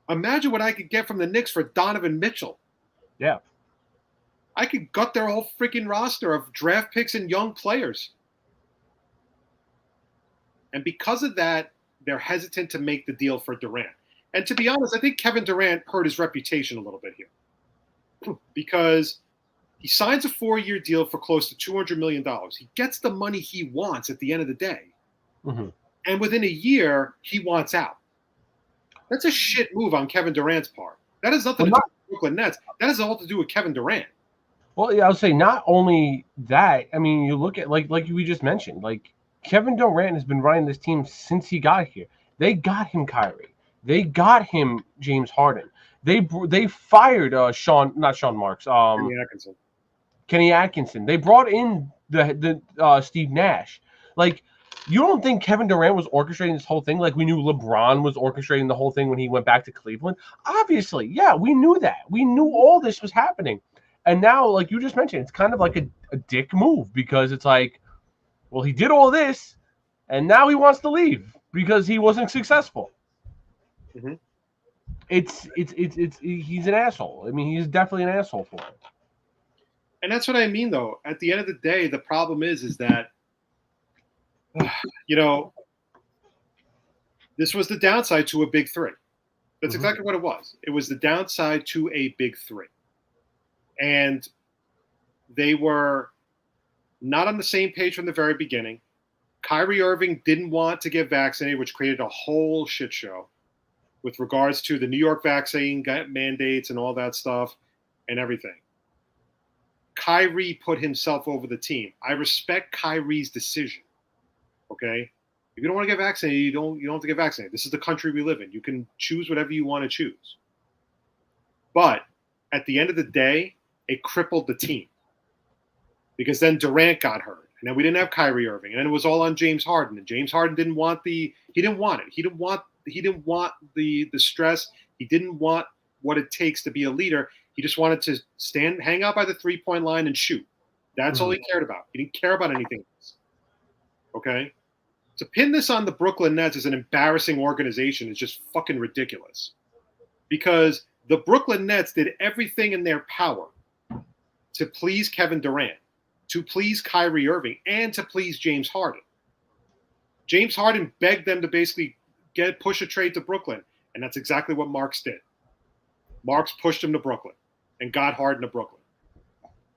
B: imagine what I could get from the Knicks for Donovan Mitchell.
A: Yeah.
B: I could gut their whole freaking roster of draft picks and young players. And because of that, they're hesitant to make the deal for Durant. And to be honest, I think Kevin Durant hurt his reputation a little bit here. Because he signs a 4-year deal for close to $200 million. He gets the money he wants at the end of the day.
A: Mm-hmm.
B: And within a year, he wants out. That's a shit move on Kevin Durant's part. That has nothing to do with the Brooklyn Nets. That has all to do with Kevin Durant.
A: Well, yeah, I would say not only that. I mean, you look at like we just mentioned, like Kevin Durant has been running this team since he got here. They got him Kyrie. They got him James Harden. They fired not Sean Marks. Kenny Atkinson. They brought in the Steve Nash. Like, you don't think Kevin Durant was orchestrating this whole thing? Like we knew LeBron was orchestrating the whole thing when he went back to Cleveland? Obviously, yeah, we knew that. We knew all this was happening. And now, like you just mentioned, it's kind of like a dick move because it's like, well, he did all this, and now he wants to leave because he wasn't successful.
B: Mm-hmm.
A: It's he's an asshole. I mean, he's definitely an asshole for it.
B: And that's what I mean, though. At the end of the day, the problem is that, this was the downside to a big three. That's exactly what it was. It was the downside to a big three. And they were not on the same page from the very beginning. Kyrie Irving didn't want to get vaccinated, which created a whole shit show with regards to the New York vaccine mandates and all that stuff and everything. Kyrie put himself over the team. I respect Kyrie's decision. Okay? If you don't want to get vaccinated, you don't have to get vaccinated. This is the country we live in. You can choose whatever you want to choose. But at the end of the day, it crippled the team. Because then Durant got hurt. And then we didn't have Kyrie Irving. And then it was all on James Harden. And James Harden didn't want it. He didn't want the stress. He didn't want what it takes to be a leader. He just wanted to hang out by the 3-point line and shoot. That's all he cared about. He didn't care about anything else. Okay? To pin this on the Brooklyn Nets as an embarrassing organization is just fucking ridiculous. Because the Brooklyn Nets did everything in their power to please Kevin Durant, to please Kyrie Irving, and to please James Harden. James Harden begged them to basically push a trade to Brooklyn, and that's exactly what Marks did. Marks pushed him to Brooklyn and got Harden to Brooklyn.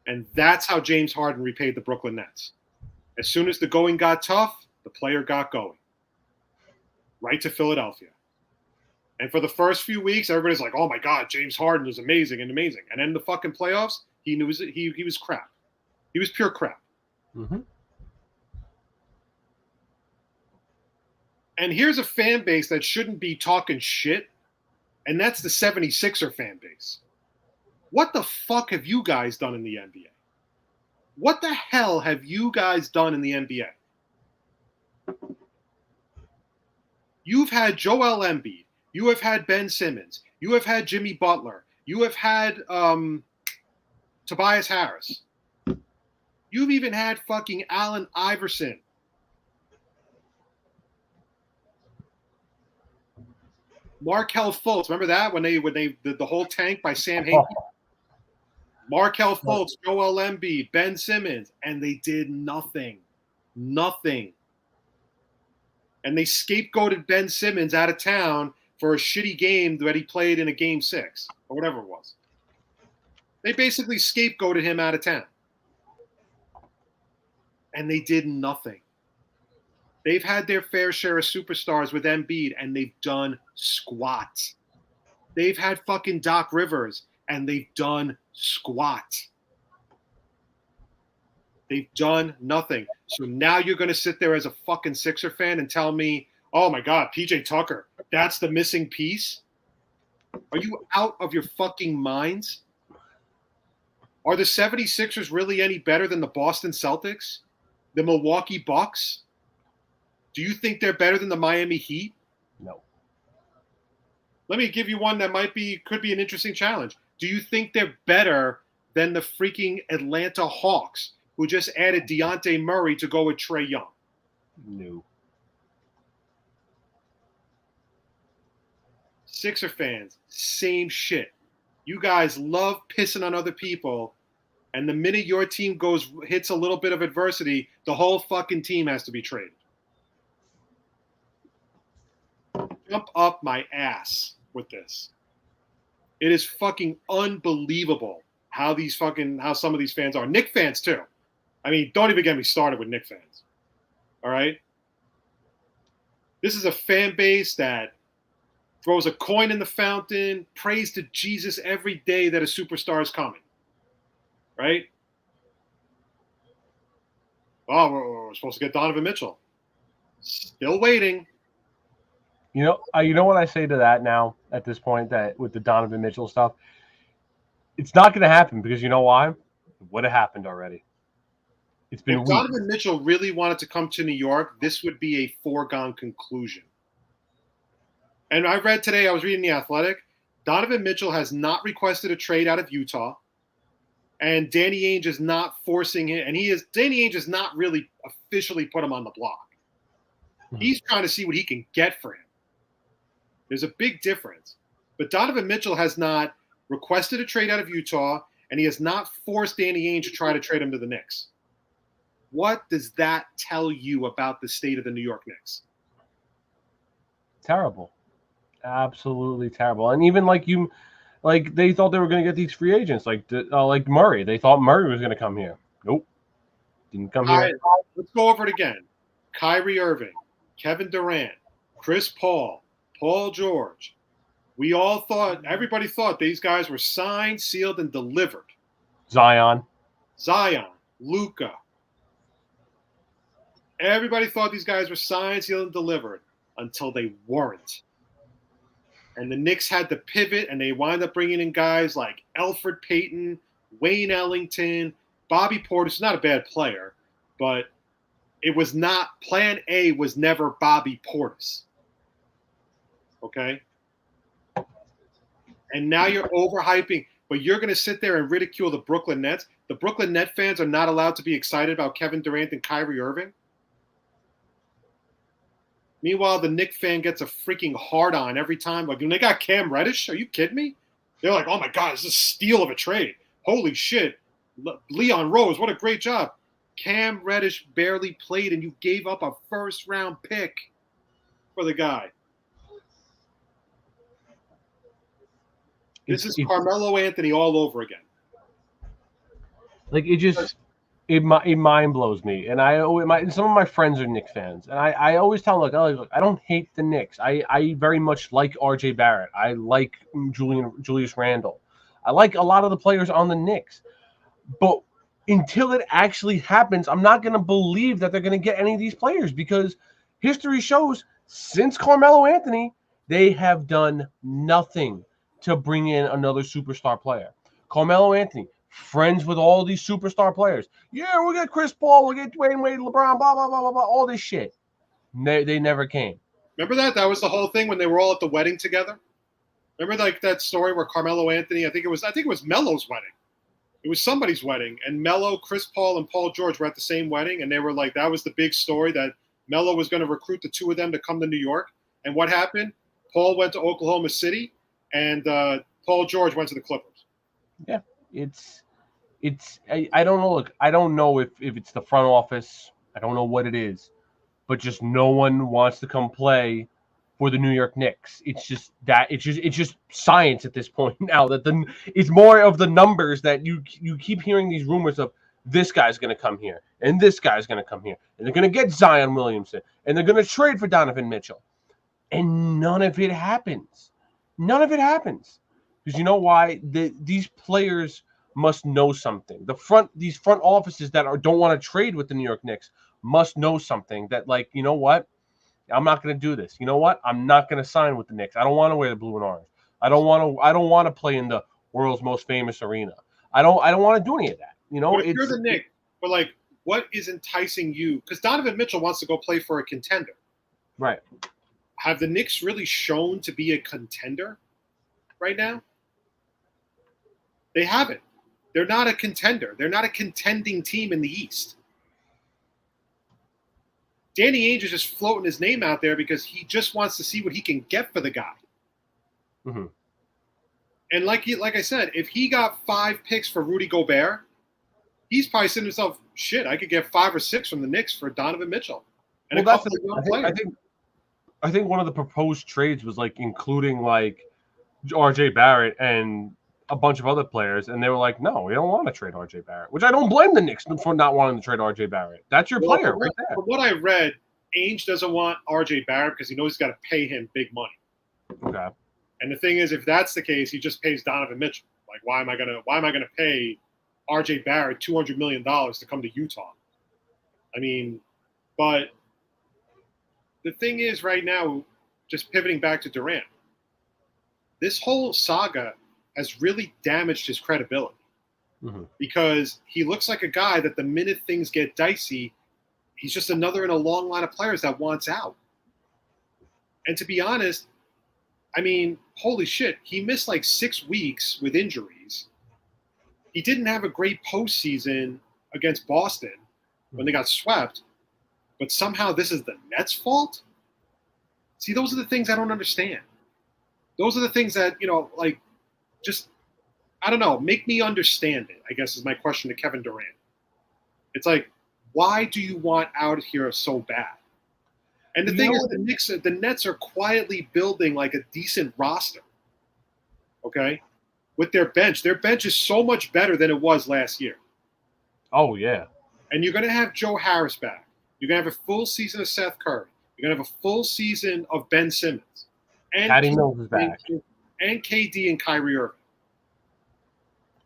B: And that's how James Harden repaid the Brooklyn Nets. As soon as the going got tough, the player got going. Right to Philadelphia. And for the first few weeks, everybody's like, oh my God, James Harden is amazing. And then in the fucking playoffs, he was crap. He was pure crap.
A: Mm-hmm.
B: And here's a fan base that shouldn't be talking shit, and that's the 76er fan base. What the fuck have you guys done in the NBA? What the hell have you guys done in the NBA? You've had Joel Embiid. You have had Ben Simmons. You have had Jimmy Butler. You have had Tobias Harris. You've even had fucking Allen Iverson. Markelle Fultz. Remember that when they did the whole tank by Sam Hinkie? Markelle Fultz, Joel Embiid, Ben Simmons, and they did nothing. Nothing. And they scapegoated Ben Simmons out of town for a shitty game that he played in a game 6 or whatever it was. They basically scapegoated him out of town. And they did nothing. They've had their fair share of superstars with Embiid, and they've done squat. They've had fucking Doc Rivers, and they've done squat. They've done nothing. So now you're going to sit there as a fucking Sixer fan and tell me, oh my God, PJ Tucker, that's the missing piece? Are you out of your fucking minds? Are the 76ers really any better than the Boston Celtics? The Milwaukee Bucks? Do you think they're better than the Miami Heat?
A: No.
B: Let me give you one that could be an interesting challenge. Do you think they're better than the freaking Atlanta Hawks, who just added Dejounte Murray to go with Trae Young?
A: No.
B: Sixer fans, same shit. You guys love pissing on other people, and the minute your team hits a little bit of adversity, the whole fucking team has to be traded. Jump up my ass with this. It is fucking unbelievable how some of these fans are. Knicks fans too. I mean, don't even get me started with Knicks fans. All right? This is a fan base that throws a coin in the fountain, prays to Jesus every day that a superstar is coming. Right? Oh, we're supposed to get Donovan Mitchell. Still waiting.
A: You know what I say to that now at this point, that with the Donovan Mitchell stuff, it's not going to happen because you know why? It would have happened already. It's been
B: If Donovan Mitchell really wanted to come to New York, this would be a foregone conclusion. And I was reading The Athletic, Donovan Mitchell has not requested a trade out of Utah, and Danny Ainge is not forcing it, and Danny Ainge has not really officially put him on the block. Mm-hmm. He's trying to see what he can get for him. There's a big difference. But Donovan Mitchell has not requested a trade out of Utah, and he has not forced Danny Ainge to try to trade him to the Knicks. What does that tell you about the state of the New York Knicks?
A: Terrible. Absolutely terrible. And even they thought they were going to get these free agents, like Murray. They thought Murray was going to come here. Nope. Didn't come here.
B: Let's go over it again. Kyrie Irving, Kevin Durant, Chris Paul, Paul George. Everybody thought these guys were signed, sealed, and delivered.
A: Zion,
B: Luka. Everybody thought these guys were signed, sealed, and delivered until they weren't. And the Knicks had to pivot, and they wound up bringing in guys like Elfrid Payton, Wayne Ellington, Bobby Portis. He's not a bad player, but plan A was never Bobby Portis. Okay? And now you're overhyping, but you're going to sit there and ridicule the Brooklyn Nets. The Brooklyn Net fans are not allowed to be excited about Kevin Durant and Kyrie Irving. Meanwhile, the Knicks fan gets a freaking hard-on every time. Like, when they got Cam Reddish, are you kidding me? They're like, oh, my God, this is a steal of a trade. Holy shit. Leon Rose, what a great job. Cam Reddish barely played, and you gave up a first-round pick for the guy. This is Carmelo Anthony all over again.
A: Like, it mind blows me. And some of my friends are Knicks fans, and I always tell them, look, I don't hate the Knicks. I very much like R.J. Barrett. I like Julius Randle. I like a lot of the players on the Knicks. But until it actually happens, I'm not going to believe that they're going to get any of these players, because history shows since Carmelo Anthony, they have done nothing to bring in another superstar player. Carmelo Anthony, friends with all these superstar players. Yeah, we'll get Chris Paul, we'll get Dwayne Wade, LeBron, blah, blah, blah, blah, blah, all this shit. They never came.
B: Remember that? That was the whole thing when they were all at the wedding together? Remember like that story where Carmelo Anthony, I think it was Melo's wedding. It was somebody's wedding, and Melo, Chris Paul, and Paul George were at the same wedding, and they were like, that was the big story, that Melo was going to recruit the two of them to come to New York. And what happened? Paul went to Oklahoma City, and Paul George went to the Clippers.
A: Yeah, I don't know. Look, I don't know if it's the front office. I don't know what it is, but just no one wants to come play for the New York Knicks. It's just science at this point now, that it's more of the numbers that you keep hearing these rumors of, this guy's going to come here and this guy's going to come here and they're going to get Zion Williamson and they're going to trade for Donovan Mitchell, and none of it happens. None of it happens because you know why? These players must know something. These front offices that don't want to trade with the New York Knicks must know something, that, like, you know what? I'm not going to do this. You know what? I'm not going to sign with the Knicks. I don't want to wear the blue and orange. I don't want to play in the world's most famous arena. I don't want to do any of that. You know,
B: but if you're the Knicks, but like, what is enticing you? Because Donovan Mitchell wants to go play for a contender,
A: right?
B: Have the Knicks really shown to be a contender right now? They haven't. They're not a contender. They're not a contending team in the East. Danny Ainge is just floating his name out there because he just wants to see what he can get for the guy.
A: Mm-hmm.
B: And like I said, if he got 5 picks for Rudy Gobert, he's probably saying to himself, shit, I could get 5 or 6 from the Knicks for Donovan Mitchell. And
A: well, I think one of the proposed trades was like including like RJ Barrett and a bunch of other players, and they were like, no, we don't want to trade RJ Barrett, which I don't blame the Knicks for not wanting to trade RJ Barrett. That's your player right there.
B: From what I read, Ainge doesn't want RJ Barrett because he knows he's got to pay him big money.
A: Okay.
B: And the thing is, if that's the case, he just pays Donovan Mitchell. Like, why am I gonna pay RJ Barrett $200 million to come to Utah? I mean, but the thing is, right now, just pivoting back to Durant, this whole saga has really damaged his credibility because he looks like a guy that the minute things get dicey, he's just another in a long line of players that wants out. And to be honest, I mean, holy shit, he missed like 6 weeks with injuries. He didn't have a great postseason against Boston when they got swept, but somehow this is the Nets' fault? See, those are the things I don't understand. Those are the things that, like, just, I don't know, make me understand it, I guess is my question to Kevin Durant. It's like, why do you want out here so bad? And the thing is, the Nets are quietly building like a decent roster, okay, with their bench. Their bench is so much better than it was last year.
A: Oh, yeah.
B: And you're going to have Joe Harris back. You're going to have a full season of Seth Curry. You're going to have a full season of Ben Simmons. And
A: Patty Mills is back.
B: And KD and Kyrie Irving.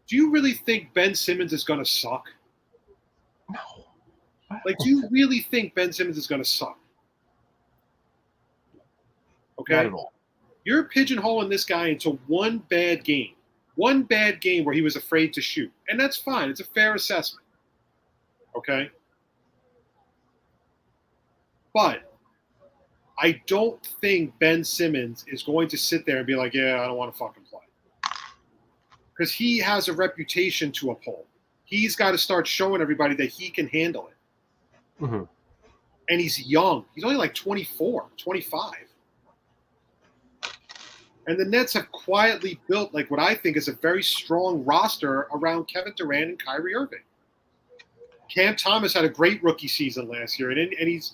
B: Do you really think Ben Simmons is going to suck?
A: No.
B: Like, do you really think Ben Simmons is going to suck? Okay?
A: Not at all.
B: You're pigeonholing this guy into one bad game where he was afraid to shoot. And that's fine. It's a fair assessment. Okay? But I don't think Ben Simmons is going to sit there and be like, yeah, I don't want to fucking play. Because he has a reputation to uphold. He's got to start showing everybody that he can handle it.
A: Mm-hmm.
B: And he's young. He's only like 24, 25. And the Nets have quietly built like what I think is a very strong roster around Kevin Durant and Kyrie Irving. Cam Thomas had a great rookie season last year, and he's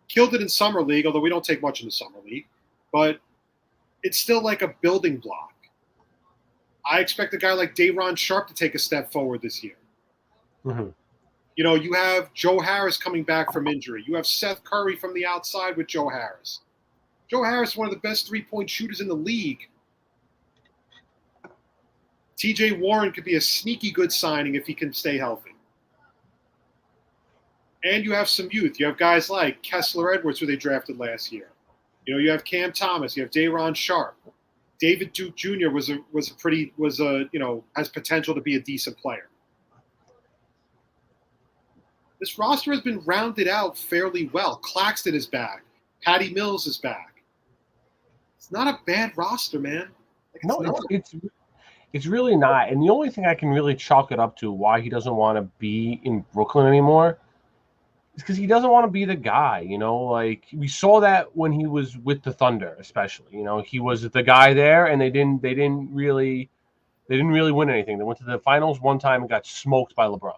B: killed it in Summer League, although we don't take much in the Summer League. But it's still like a building block. I expect a guy like Day'Ron Sharpe to take a step forward this year.
A: Mm-hmm.
B: You have Joe Harris coming back from injury. You have Seth Curry from the outside with Joe Harris. Joe Harris is one of the best three-point shooters in the league. TJ Warren could be a sneaky good signing if he can stay healthy. And you have some youth. You have guys like Kessler Edwards, who they drafted last year. You have Cam Thomas. You have Day'Ron Sharpe. David Duke Jr. has potential to be a decent player. This roster has been rounded out fairly well. Claxton is back. Patty Mills is back. It's not a bad roster, man.
A: It's really not. And the only thing I can really chalk it up to why he doesn't want to be in Brooklyn anymore is because he doesn't want to be the guy. Like we saw that when he was with the Thunder, especially. He was the guy there, and they didn't really win anything. They went to the finals one time and got smoked by LeBron.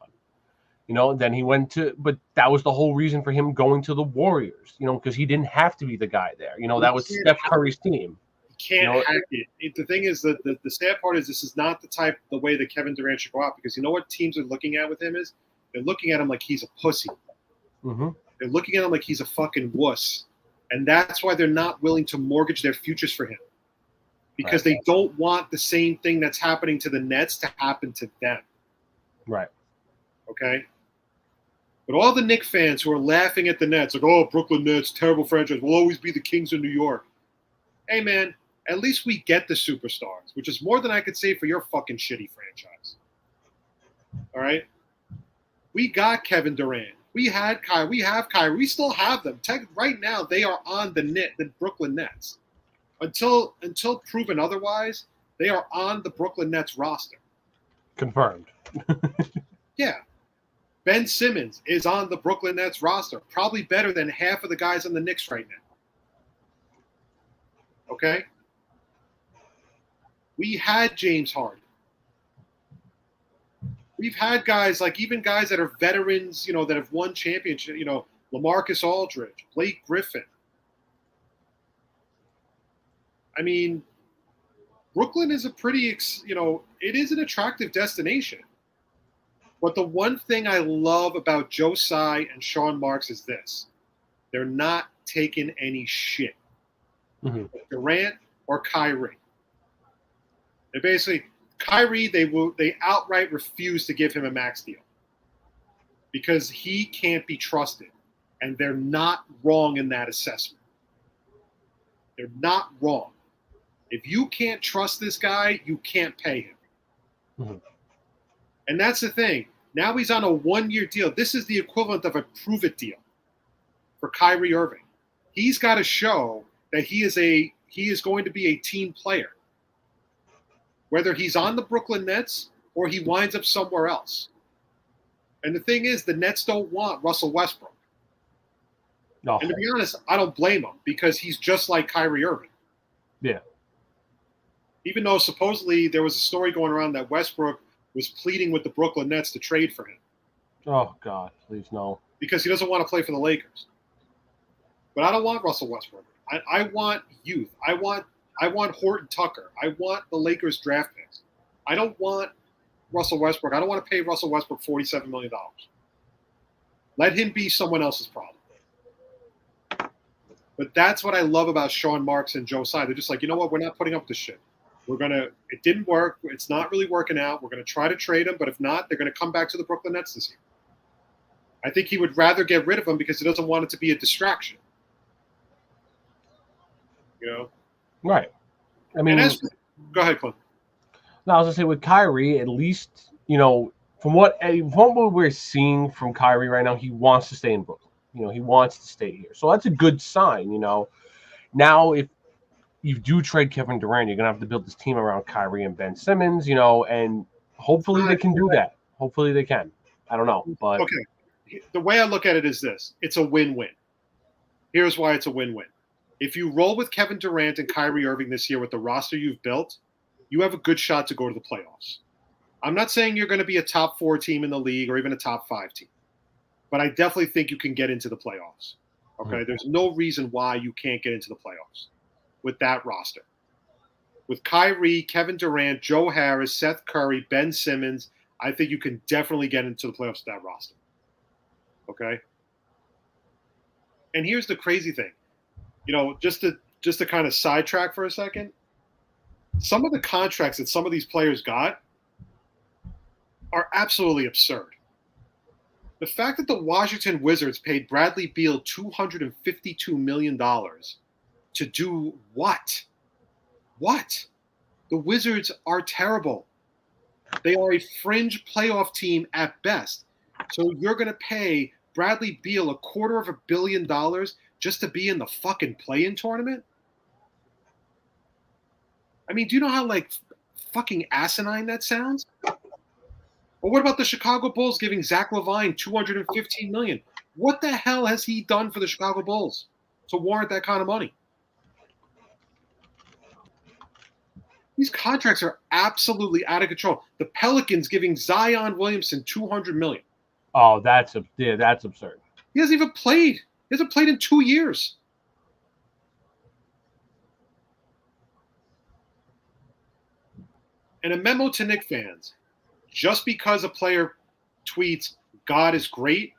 A: Then he went but that was the whole reason for him going to the Warriors, because he didn't have to be the guy there. That was Steph Curry's team.
B: You can't hack it. The thing is that the sad part is this is not the way that Kevin Durant should go out, because you know what teams are looking at with him is they're looking at him like he's a pussy.
A: Mm-hmm.
B: They're looking at him like he's a fucking wuss. And that's why they're not willing to mortgage their futures for him. Because they don't want the same thing that's happening to the Nets to happen to them.
A: Right.
B: Okay? But all the Knicks fans who are laughing at the Nets, like, oh, Brooklyn Nets, terrible franchise, will always be the Kings of New York. Hey, man, at least we get the superstars, which is more than I could say for your fucking shitty franchise. All right? We got Kevin Durant. We had Kyrie. We have Kyrie. We still have them. Right now, they are on the Brooklyn Nets. Until proven otherwise, they are on the Brooklyn Nets roster.
A: Confirmed.
B: Yeah. Ben Simmons is on the Brooklyn Nets roster, probably better than half of the guys on the Knicks right now. Okay? We had James Harden. We've had guys like even guys that are veterans, that have won championship, LaMarcus Aldridge, Blake Griffin. I mean, Brooklyn is a pretty, it is an attractive destination. But the one thing I love about Joe Tsai and Sean Marks is this. They're not taking any shit.
A: Mm-hmm.
B: Durant or Kyrie. They basically, Kyrie, they outright refuse to give him a max deal because he can't be trusted. And they're not wrong in that assessment. They're not wrong. If you can't trust this guy, you can't pay him.
A: Mm-hmm.
B: And that's the thing. Now he's on a one-year deal. This is the equivalent of a prove-it deal for Kyrie Irving. He's got to show that he is going to be a team player, whether he's on the Brooklyn Nets or he winds up somewhere else. And the thing is, the Nets don't want Russell Westbrook.
A: No.
B: And to be honest, I don't blame him because he's just like Kyrie Irving.
A: Yeah.
B: Even though supposedly there was a story going around that Westbrook was pleading with the Brooklyn Nets to trade for him.
A: Oh, God, please no.
B: Because he doesn't want to play for the Lakers. But I don't want Russell Westbrook. I want youth. I want Horton Tucker. I want the Lakers draft picks. I don't want Russell Westbrook. I don't want to pay Russell Westbrook $47 million. Let him be someone else's problem. But that's what I love about Sean Marks and Joe Tsai. They're just like, you know what? We're not putting up with this shit. It didn't work. It's not really working out. We're going to try to trade him. But if not, they're going to come back to the Brooklyn Nets this year. I think he would rather get rid of him because he doesn't want it to be a distraction.
A: Right. I mean,
B: go ahead, Klim.
A: No, I was going to say with Kyrie, at least, from what we're seeing from Kyrie right now, he wants to stay in Brooklyn. He wants to stay here. So that's a good sign, Now, if you do trade Kevin Durant, you're going to have to build this team around Kyrie and Ben Simmons, and hopefully they can do that. Hopefully they can. I don't know. But
B: okay. The way I look at it is this. It's a win-win. Here's why it's a win-win. If you roll with Kevin Durant and Kyrie Irving this year with the roster you've built, you have a good shot to go to the playoffs. I'm not saying you're going to be a top 4 team in the league or even a top 5 team, but I definitely think you can get into the playoffs. Okay,
A: Mm-hmm.
B: There's no reason why you can't get into the playoffs with that roster. With Kyrie, Kevin Durant, Joe Harris, Seth Curry, Ben Simmons, I think you can definitely get into the playoffs with that roster. Okay? And here's the crazy thing. Just to kind of sidetrack for a second, some of the contracts that some of these players got are absolutely absurd. The fact that the Washington Wizards paid Bradley Beal $252 million to do what? What? The Wizards are terrible. They are a fringe playoff team at best. So you're going to pay Bradley Beal $250 million just to be in the fucking play-in tournament? I mean, do you know how, fucking asinine that sounds? Or what about the Chicago Bulls giving Zach LaVine $215 million? What the hell has he done for the Chicago Bulls to warrant that kind of money? These contracts are absolutely out of control. The Pelicans giving Zion Williamson $200 million.
A: Oh, that's absurd.
B: He hasn't even played. He hasn't played in 2 years. And a memo to Knicks fans. Just because a player tweets, God is great,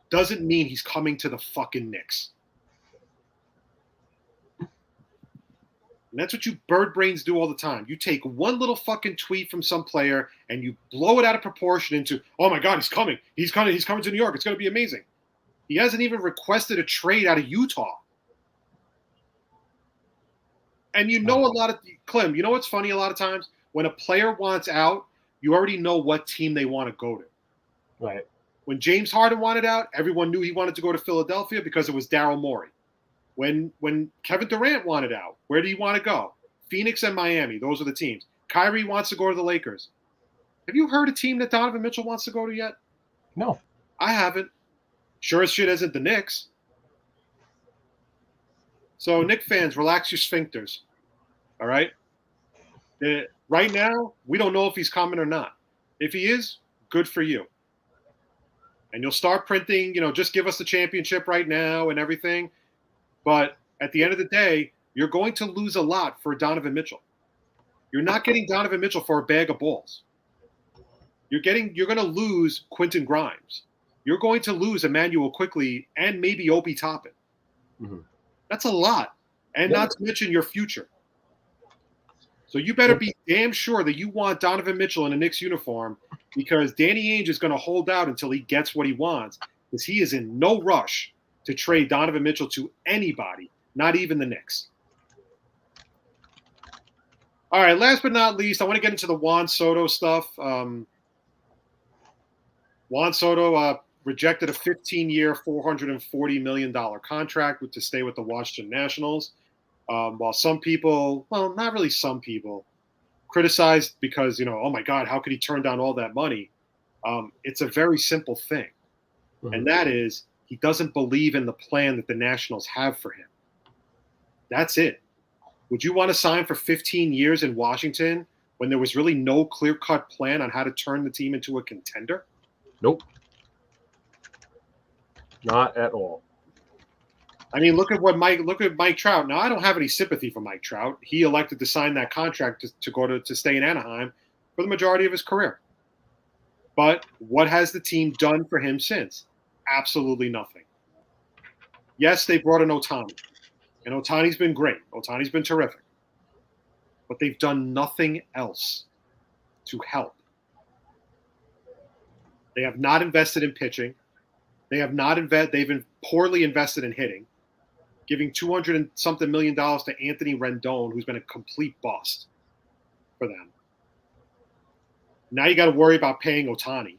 B: doesn't mean he's coming to the fucking Knicks. And that's what you bird brains do all the time. You take one little fucking tweet from some player and you blow it out of proportion into, oh my God, he's coming. He's coming to New York. It's going to be amazing. He hasn't even requested a trade out of Utah. And Klim, you know what's funny a lot of times? When a player wants out, you already know what team they want to go to.
A: Right.
B: When James Harden wanted out, everyone knew he wanted to go to Philadelphia because it was Daryl Morey. When Kevin Durant wanted out, where did he want to go? Phoenix and Miami. Those are the teams. Kyrie wants to go to the Lakers. Have you heard a team that Donovan Mitchell wants to go to yet?
A: No.
B: I haven't. Sure as shit isn't the Knicks. So, Knick fans, relax your sphincters. All right? Right now, we don't know if he's coming or not. If he is, good for you. And you'll start printing, just give us the championship right now and everything. But at the end of the day, you're going to lose a lot for Donovan Mitchell. You're not getting Donovan Mitchell for a bag of balls. You're going to lose Quentin Grimes. You're going to lose Emmanuel Quickly and maybe Obi Toppin.
A: Mm-hmm.
B: That's a lot. And not to mention your future. So you better be damn sure that you want Donovan Mitchell in a Knicks uniform, because Danny Ainge is going to hold out until he gets what he wants, because he is in no rush to trade Donovan Mitchell to anybody, not even the Knicks. All right, last but not least, I want to get into the Juan Soto stuff. Juan Soto rejected a 15-year, $440 million contract to stay with the Washington Nationals. While some people, well, not really some people, criticized because, oh my God, how could he turn down all that money? It's a very simple thing. Mm-hmm. And that is, he doesn't believe in the plan that the Nationals have for him. That's it. Would you want to sign for 15 years in Washington when there was really no clear-cut plan on how to turn the team into a contender?
A: Nope. Not at all.
B: I mean, look at Mike Trout. Now, I don't have any sympathy for Mike Trout. He elected to sign that contract to stay in Anaheim for the majority of his career. But what has the team done for him since? Absolutely nothing. Yes, they brought in Ohtani, and Ohtani's been great. Ohtani's been terrific. But they've done nothing else to help. They have not invested in pitching. They've been poorly invested in hitting, giving $200 and something million to Anthony Rendon, who's been a complete bust for them. Now you got to worry about paying Ohtani.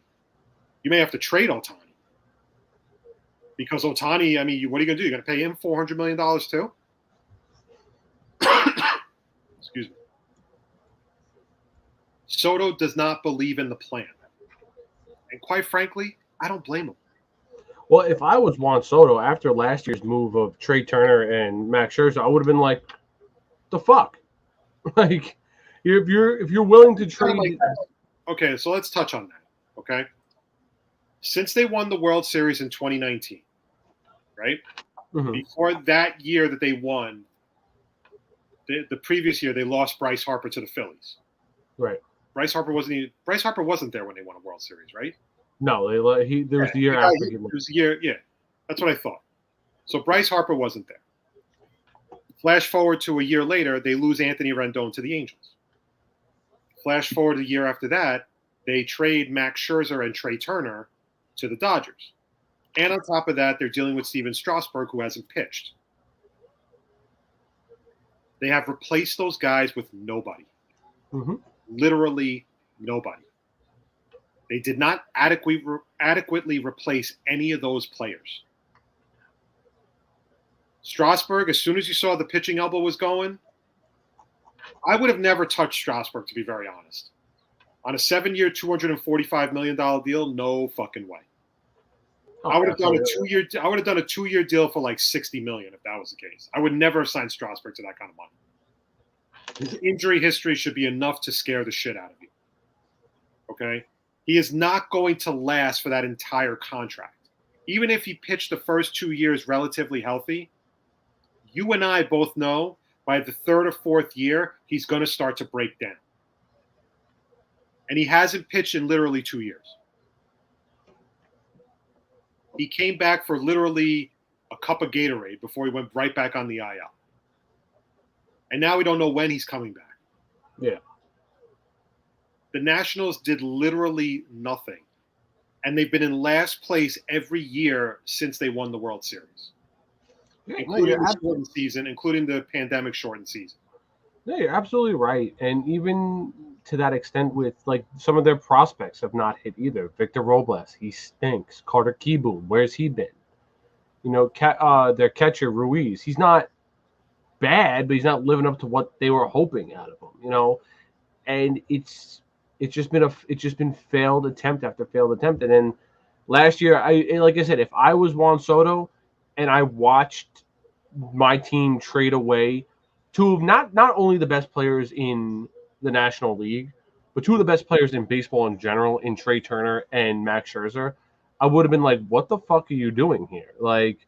B: You may have to trade Ohtani. Because Ohtani, I mean, what are you going to do? You're going to pay him $400 million too? Excuse me. Soto does not believe in the plan. And quite frankly, I don't blame him.
A: Well, if I was Juan Soto after last year's move of Trey Turner and Max Scherzer, I would have been like, "The fuck!" Like, if you're willing to trade.
B: Okay, so let's touch on that. Okay, since they won the World Series in 2019, right? Mm-hmm. Before that year that they won, the previous year they lost Bryce Harper to the Phillies.
A: Right.
B: Bryce Harper wasn't there when they won a World Series, right?
A: No, there was the year after.
B: It was the year, yeah. That's what I thought. So Bryce Harper wasn't there. Flash forward to a year later, they lose Anthony Rendon to the Angels. Flash forward a year after that, they trade Max Scherzer and Trey Turner to the Dodgers. And on top of that, they're dealing with Steven Strasburg, who hasn't pitched. They have replaced those guys with nobody. Mm-hmm. Literally nobody. They did not adequately replace any of those players. Strasburg, as soon as you saw the pitching elbow was going, I would have never touched Strasburg, to be very honest. On a 7-year, $245 million deal, no fucking way. I would have done a 2-year deal for like $60 million if that was the case. I would never have signed Strasburg to that kind of money. His injury history should be enough to scare the shit out of you. Okay? He is not going to last for that entire contract. Even if he pitched the first 2 years relatively healthy, you and I both know by the third or fourth year, he's going to start to break down. And he hasn't pitched in literally 2 years. He came back for literally a cup of Gatorade before he went right back on the IL. And now we don't know when he's coming back.
A: Yeah.
B: The Nationals did literally nothing. And they've been in last place every year since they won the World Series. Yeah, including the shortened season, including the pandemic shortened season.
A: Yeah, you're absolutely right. And even to that extent with, like, some of their prospects have not hit either. Victor Robles, he stinks. Carter Kieboom, where's he been? You know, their catcher, Ruiz, he's not bad, but he's not living up to what they were hoping out of him, you know? And it's it's just been failed attempt after failed attempt. And then last year, like I said, if I was Juan Soto and I watched my team trade away two of not only the best players in the National League, but two of the best players in baseball in general, in Trey Turner and Max Scherzer, I would have been like, "What the fuck are you doing here?" Like,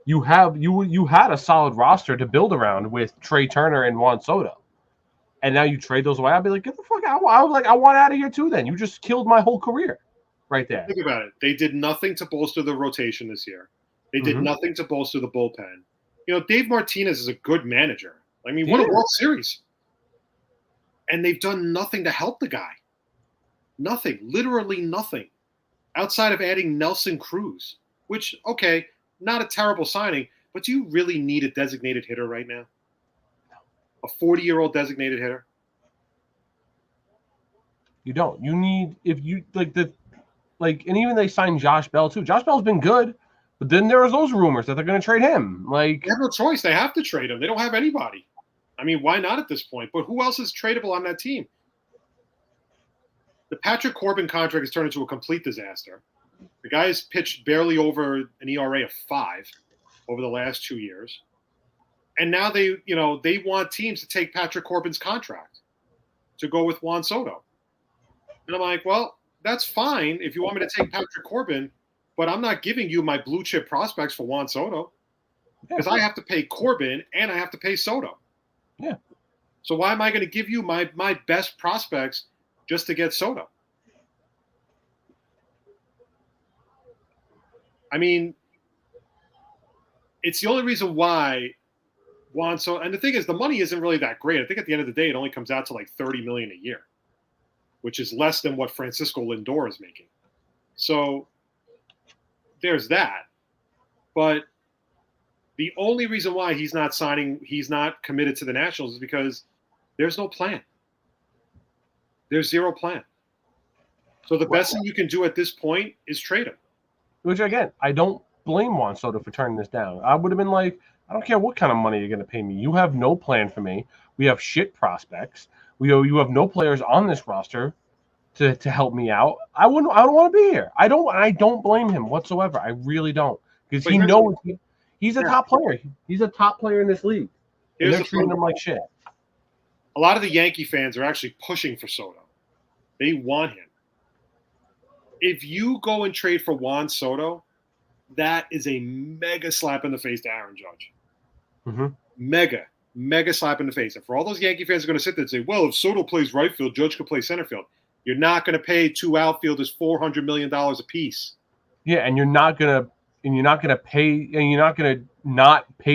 A: you had a solid roster to build around with Trey Turner and Juan Soto, and now you trade those away. I'd be like, "Get the fuck out!" I was like, "I want out of here too." Then you just killed my whole career, right there.
B: Think about it. They did nothing to bolster the rotation this year. They did nothing to bolster the bullpen. Dave Martinez is a good manager. I mean, what a World Series. And they've done nothing to help the guy. Nothing. Literally nothing. Outside of adding Nelson Cruz, which, okay, not a terrible signing, but do you really need a designated hitter right now? A 40-year-old designated hitter?
A: You don't. You need, if you, and even they signed Josh Bell, too. Josh Bell's been good, but then there was those rumors that they're going to trade him.
B: They have no choice. They have to trade him. They don't have anybody. I mean, why not at this point? But who else is tradable on that team? The Patrick Corbin contract has turned into a complete disaster. The guy has pitched barely over an ERA of 5 over the last 2 years. And now they want teams to take Patrick Corbin's contract to go with Juan Soto. And I'm like, well, that's fine if you want me to take Patrick Corbin, but I'm not giving you my blue chip prospects for Juan Soto because I have to pay Corbin and I have to pay Soto.
A: Yeah.
B: So why am I going to give you my best prospects just to get Soto? I mean, it's the only reason why Juan Soto. And the thing is, the money isn't really that great. I think at the end of the day, it only comes out to like $30 million a year, which is less than what Francisco Lindor is making. So there's that. But the only reason why he's not committed to the Nationals is because there's no plan. There's zero plan. So the best thing you can do at this point is trade him.
A: Which, again, I don't blame Juan Soto for turning this down. I would have been like, I don't care what kind of money you're going to pay me. You have no plan for me. We have shit prospects. You have no players on this roster to help me out. I don't want to be here. I don't blame him whatsoever. I really don't. Because he knows he's a top player. He's a top player in this league. And they're treating him like shit.
B: A lot of the Yankee fans are actually pushing for Soto. They want him. If you go and trade for Juan Soto, that is a mega slap in the face to Aaron Judge. Mega slap in the face. And for all those Yankee fans are going to sit there and say, well, if Soto plays right field, Judge could play center field. You're not going to pay 2 outfielders $400 million apiece. Yeah,
A: and you're not going to pay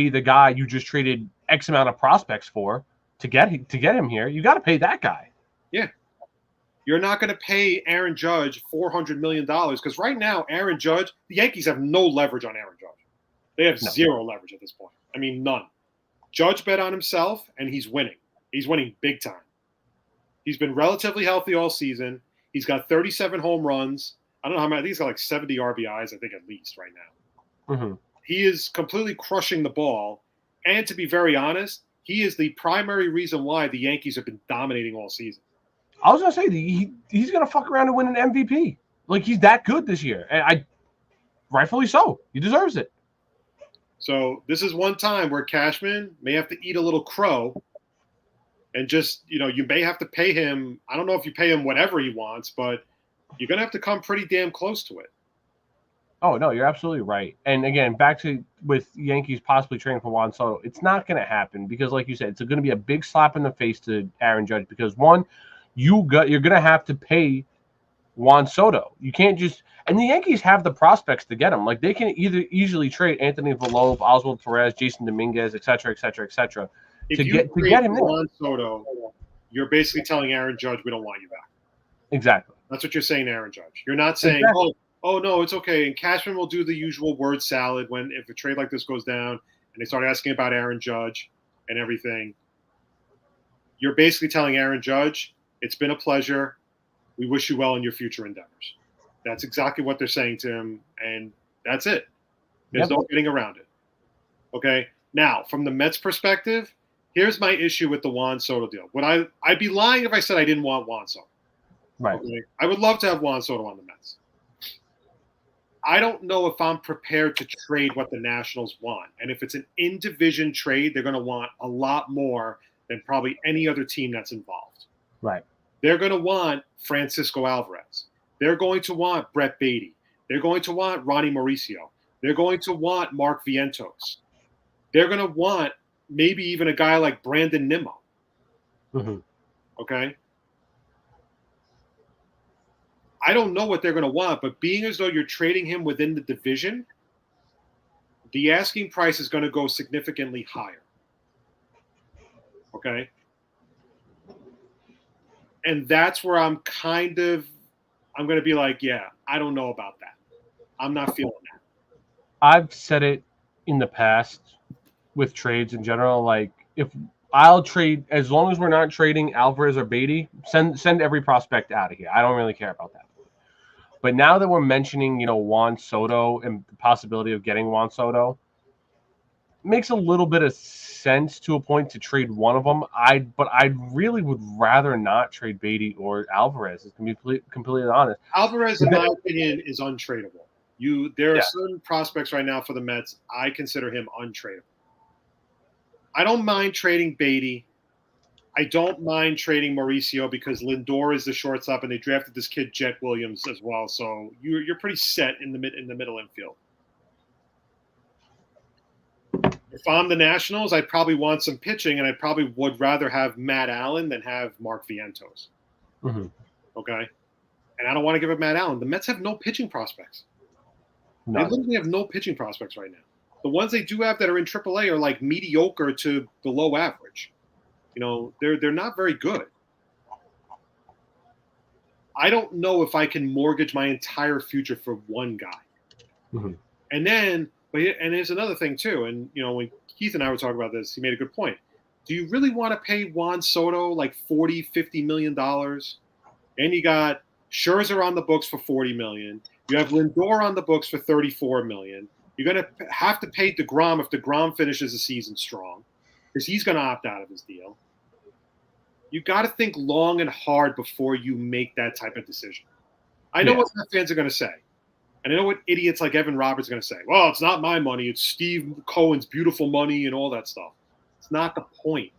A: the guy you just traded X amount of prospects for to get him here. You got to pay that guy.
B: Yeah. You're not going to pay Aaron Judge $400 million because right now, Aaron Judge, the Yankees have no leverage on Aaron Judge. They have zero leverage at this point. I mean, none. Judge bet on himself, and he's winning. He's winning big time. He's been relatively healthy all season. He's got 37 home runs. I don't know how many. I think he's got like 70 RBIs, I think, at least right now. He is completely crushing the ball. And to be very honest, he is the primary reason why the Yankees have been dominating all season.
A: I was going to say, he's going to fuck around and win an MVP. Like, he's that good this year. And rightfully so. He deserves it.
B: So this is one time where Cashman may have to eat a little crow and just, you may have to pay him. I don't know if you pay him whatever he wants, but you're going to have to come pretty damn close to it.
A: Oh, no, you're absolutely right. And again, back to with Yankees possibly trading for Juan Soto, it's not going to happen because, like you said, it's going to be a big slap in the face to Aaron Judge because, one, you're going to have to pay Juan Soto. You can't just – and the Yankees have the prospects to get him. Like, they can either easily trade Anthony Volpe, Oswald Perez, Jason Dominguez, et cetera, to get him
B: Juan Soto, you're basically telling Aaron Judge we don't want you back.
A: Exactly.
B: That's what you're saying to Aaron Judge. You're not saying, oh, no, it's okay. And Cashman will do the usual word salad if a trade like this goes down and they start asking about Aaron Judge and everything. You're basically telling Aaron Judge, it's been a pleasure. We wish you well in your future endeavors. That's exactly what they're saying to him, and that's it. There's no getting around it. Okay? Now, from the Mets' perspective, here's my issue with the Juan Soto deal. I'd be lying if I said I didn't want Juan Soto.
A: Right.
B: Okay? I would love to have Juan Soto on the Mets. I don't know if I'm prepared to trade what the Nationals want. And if it's an in-division trade, they're going to want a lot more than probably any other team that's involved.
A: Right.
B: They're going to want Francisco Alvarez. They're going to want Brett Beatty. They're going to want Ronnie Mauricio. They're going to want Mark Vientos. They're going to want maybe even a guy like Brandon Nimmo.
A: Mm-hmm.
B: Okay? I don't know what they're going to want, but being as though you're trading him within the division, the asking price is going to go significantly higher. Okay? And that's where I'm going to be like, yeah, I don't know about that. I'm not feeling that.
A: I've said it in the past with trades in general. Like, if I'll trade, as long as we're not trading Alvarez or Beatty, send every prospect out of here. I don't really care about that. But now that we're mentioning, Juan Soto and the possibility of getting Juan Soto, it makes a little bit of sense to a point to trade one of them. But I really would rather not trade Beatty or Alvarez. To be completely honest.
B: Alvarez, in my opinion, is untradeable. There are certain prospects right now for the Mets. I consider him untradeable. I don't mind trading Beatty. I don't mind trading Mauricio because Lindor is the shortstop, and they drafted this kid Jet Williams as well. So you're pretty set in the middle infield. If I'm the Nationals, I'd probably want some pitching, and I probably would rather have Matt Allen than have Mark Vientos.
A: Mm-hmm.
B: Okay, and I don't want to give up Matt Allen. The Mets have no pitching prospects.
A: None.
B: They literally have no pitching prospects right now. The ones they do have that are in AAA are like mediocre to below average. They're not very good. I don't know if I can mortgage my entire future for one guy.
A: Mm-hmm.
B: And there's another thing too. And when Keith and I were talking about this, he made a good point. Do you really want to pay Juan Soto like $40-50 million? And you got Scherzer on the books for $40 million. You have Lindor on the books for $34 million. You're going to have to pay DeGrom if DeGrom finishes the season strong, because he's going to opt out of his deal. You got to think long and hard before you make that type of decision. I know what fans are going to say. And I know what idiots like Evan Roberts are going to say. Well, it's not my money. It's Steve Cohen's beautiful money and all that stuff. It's not the point.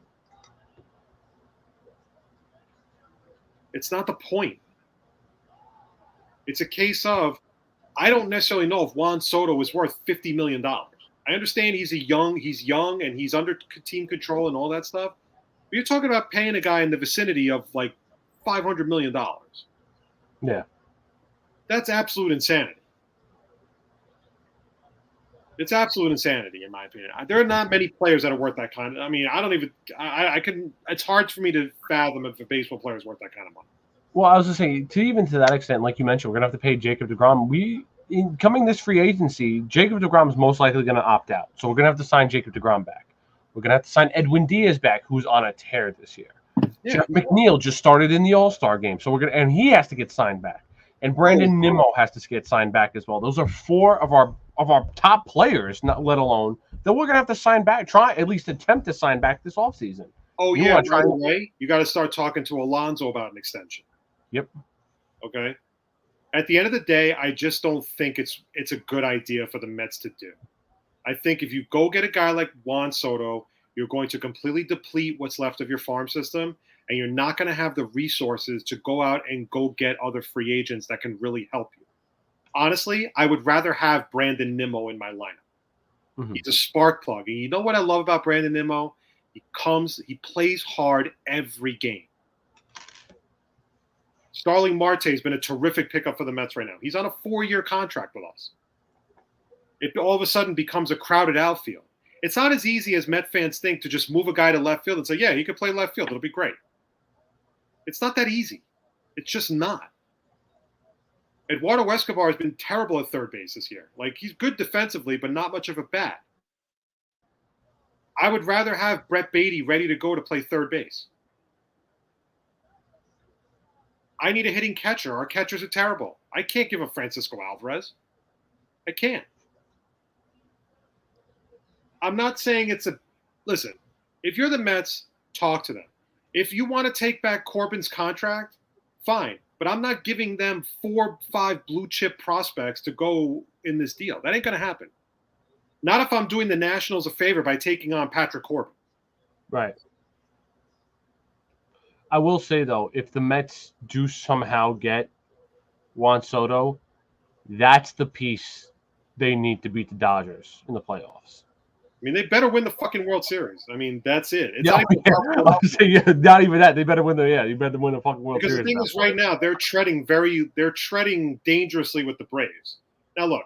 B: It's not the point. It's a case of, I don't necessarily know if Juan Soto is worth $50 million. I understand he's young and he's under team control and all that stuff. But you're talking about paying a guy in the vicinity of like $500 million.
A: Yeah. That's
B: absolute insanity. It's absolute insanity, in my opinion. There are not many players that are worth that kind of. I mean, I couldn't. It's hard for me to fathom if a baseball player is worth that kind of money.
A: Well, I was just saying, to that extent, like you mentioned, we're gonna have to pay Jacob deGrom. In coming this free agency, Jacob deGrom is most likely gonna opt out, so we're gonna have to sign Jacob deGrom back. We're gonna have to sign Edwin Diaz back, who's on a tear this year. Yeah. Jeff McNeil just started in the All-Star game, so and he has to get signed back. And Brandon Nimmo has to get signed back as well. Those are four of our top players, not let alone that we're gonna have to sign back. Try at least attempt to sign back this offseason.
B: Oh yeah, right away. You got to start talking to Alonso about an extension.
A: Yep.
B: Okay. At the end of the day, I just don't think it's a good idea for the Mets to do. I think if you go get a guy like Juan Soto, you're going to completely deplete what's left of your farm system, and you're not going to have the resources to go out and go get other free agents that can really help you. Honestly, I would rather have Brandon Nimmo in my lineup. Mm-hmm. He's a spark plug. And you know what I love about Brandon Nimmo? He plays hard every game. Starling Marte has been a terrific pickup for the Mets right now. He's on a 4-year contract with us. It all of a sudden becomes a crowded outfield. It's not as easy as Met fans think to just move a guy to left field and say, yeah, he could play left field. It'll be great. It's not that easy. It's just not. Eduardo Escobar has been terrible at third base this year. Like, he's good defensively, but not much of a bat. I would rather have Brett Beatty ready to go to play third base. I need a hitting catcher. Our catchers are terrible. I can't give up Francisco Alvarez. I can't. I'm not saying listen, if you're the Mets, talk to them. If you want to take back Corbin's contract, fine. but I'm not giving them 4, 5 blue chip prospects to go in this deal. That ain't going to happen. Not if I'm doing the Nationals a favor by taking on Patrick Corbin.
A: Right. I will say, though, if the Mets do somehow get Juan Soto, that's the piece they need to beat the Dodgers in the playoffs.
B: I mean, they better win the fucking World Series. I mean, that's it. It's
A: not even that. They better win you better win the fucking World
B: Series.
A: Series.
B: Because the thing is, right now, they're treading dangerously with the Braves. Now, look,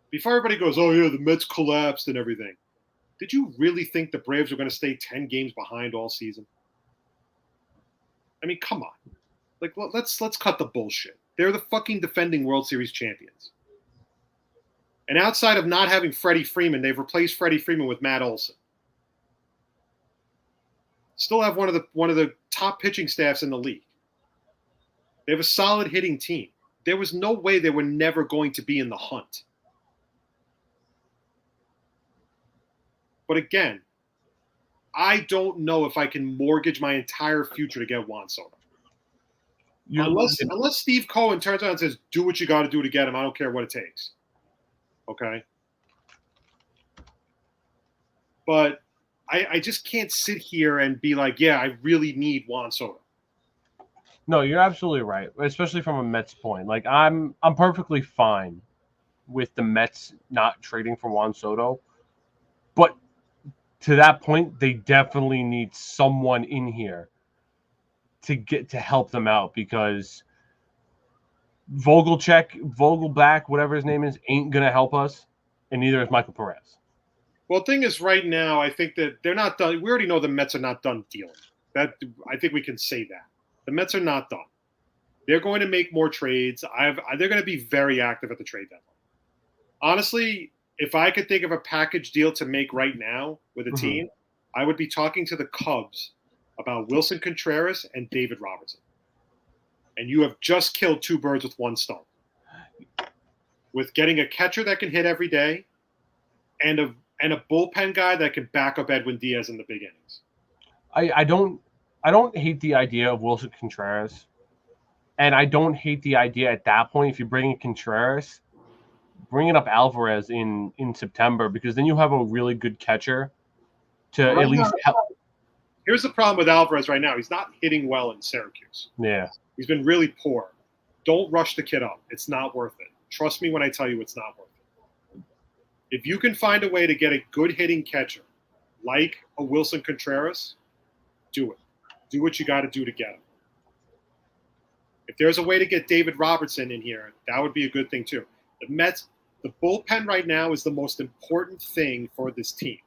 B: before everybody goes, oh, yeah, the Mets collapsed and everything. Did you really think the Braves were going to stay 10 games behind all season? I mean, come on. Like, let's cut the bullshit. They're the fucking defending World Series champions. And outside of not having Freddie Freeman, they've replaced Freddie Freeman with Matt Olson. Still have one of the top pitching staffs in the league. They have a solid hitting team. There was no way they were never going to be in the hunt. But again, I don't know if I can mortgage my entire future to get Juan Soto. Unless Steve Cohen turns around and says, do what you got to do to get him. I don't care what it takes. Okay? But I just can't sit here and be like, yeah, I really need Juan Soto.
A: No, you're absolutely right, especially from a Mets point. Like, I'm perfectly fine with the Mets not trading for Juan Soto. But to that point, they definitely need someone in here to help them out, because Vogelback, whatever his name is, ain't gonna help us, and neither is Michael Perez.
B: Well, the thing is, right now, I think that they're not done. We already know the Mets are not done dealing. That I think we can say that the Mets are not done. They're going to make more trades. They're going to be very active at the trade deadline. Honestly, if I could think of a package deal to make right now with a team, I would be talking to the Cubs about Wilson Contreras and David Robertson. And you have just killed 2 birds with 1 stone. With getting a catcher that can hit every day and a bullpen guy that can back up Edwin Diaz in the big innings.
A: I don't hate the idea of Wilson Contreras. And I don't hate the idea at that point, if you bring in Contreras, bringing up Alvarez in September, because then you have a really good catcher to at least help.
B: Here's the problem with Alvarez right now. He's not hitting well in Syracuse.
A: Yeah.
B: He's been really poor. Don't rush the kid up. It's not worth it. Trust me when I tell you it's not worth it. If you can find a way to get a good hitting catcher like a Wilson Contreras, do it. Do what you got to do to get him. If there's a way to get David Robertson in here, that would be a good thing too. The Mets, the bullpen right now is the most important thing for this team.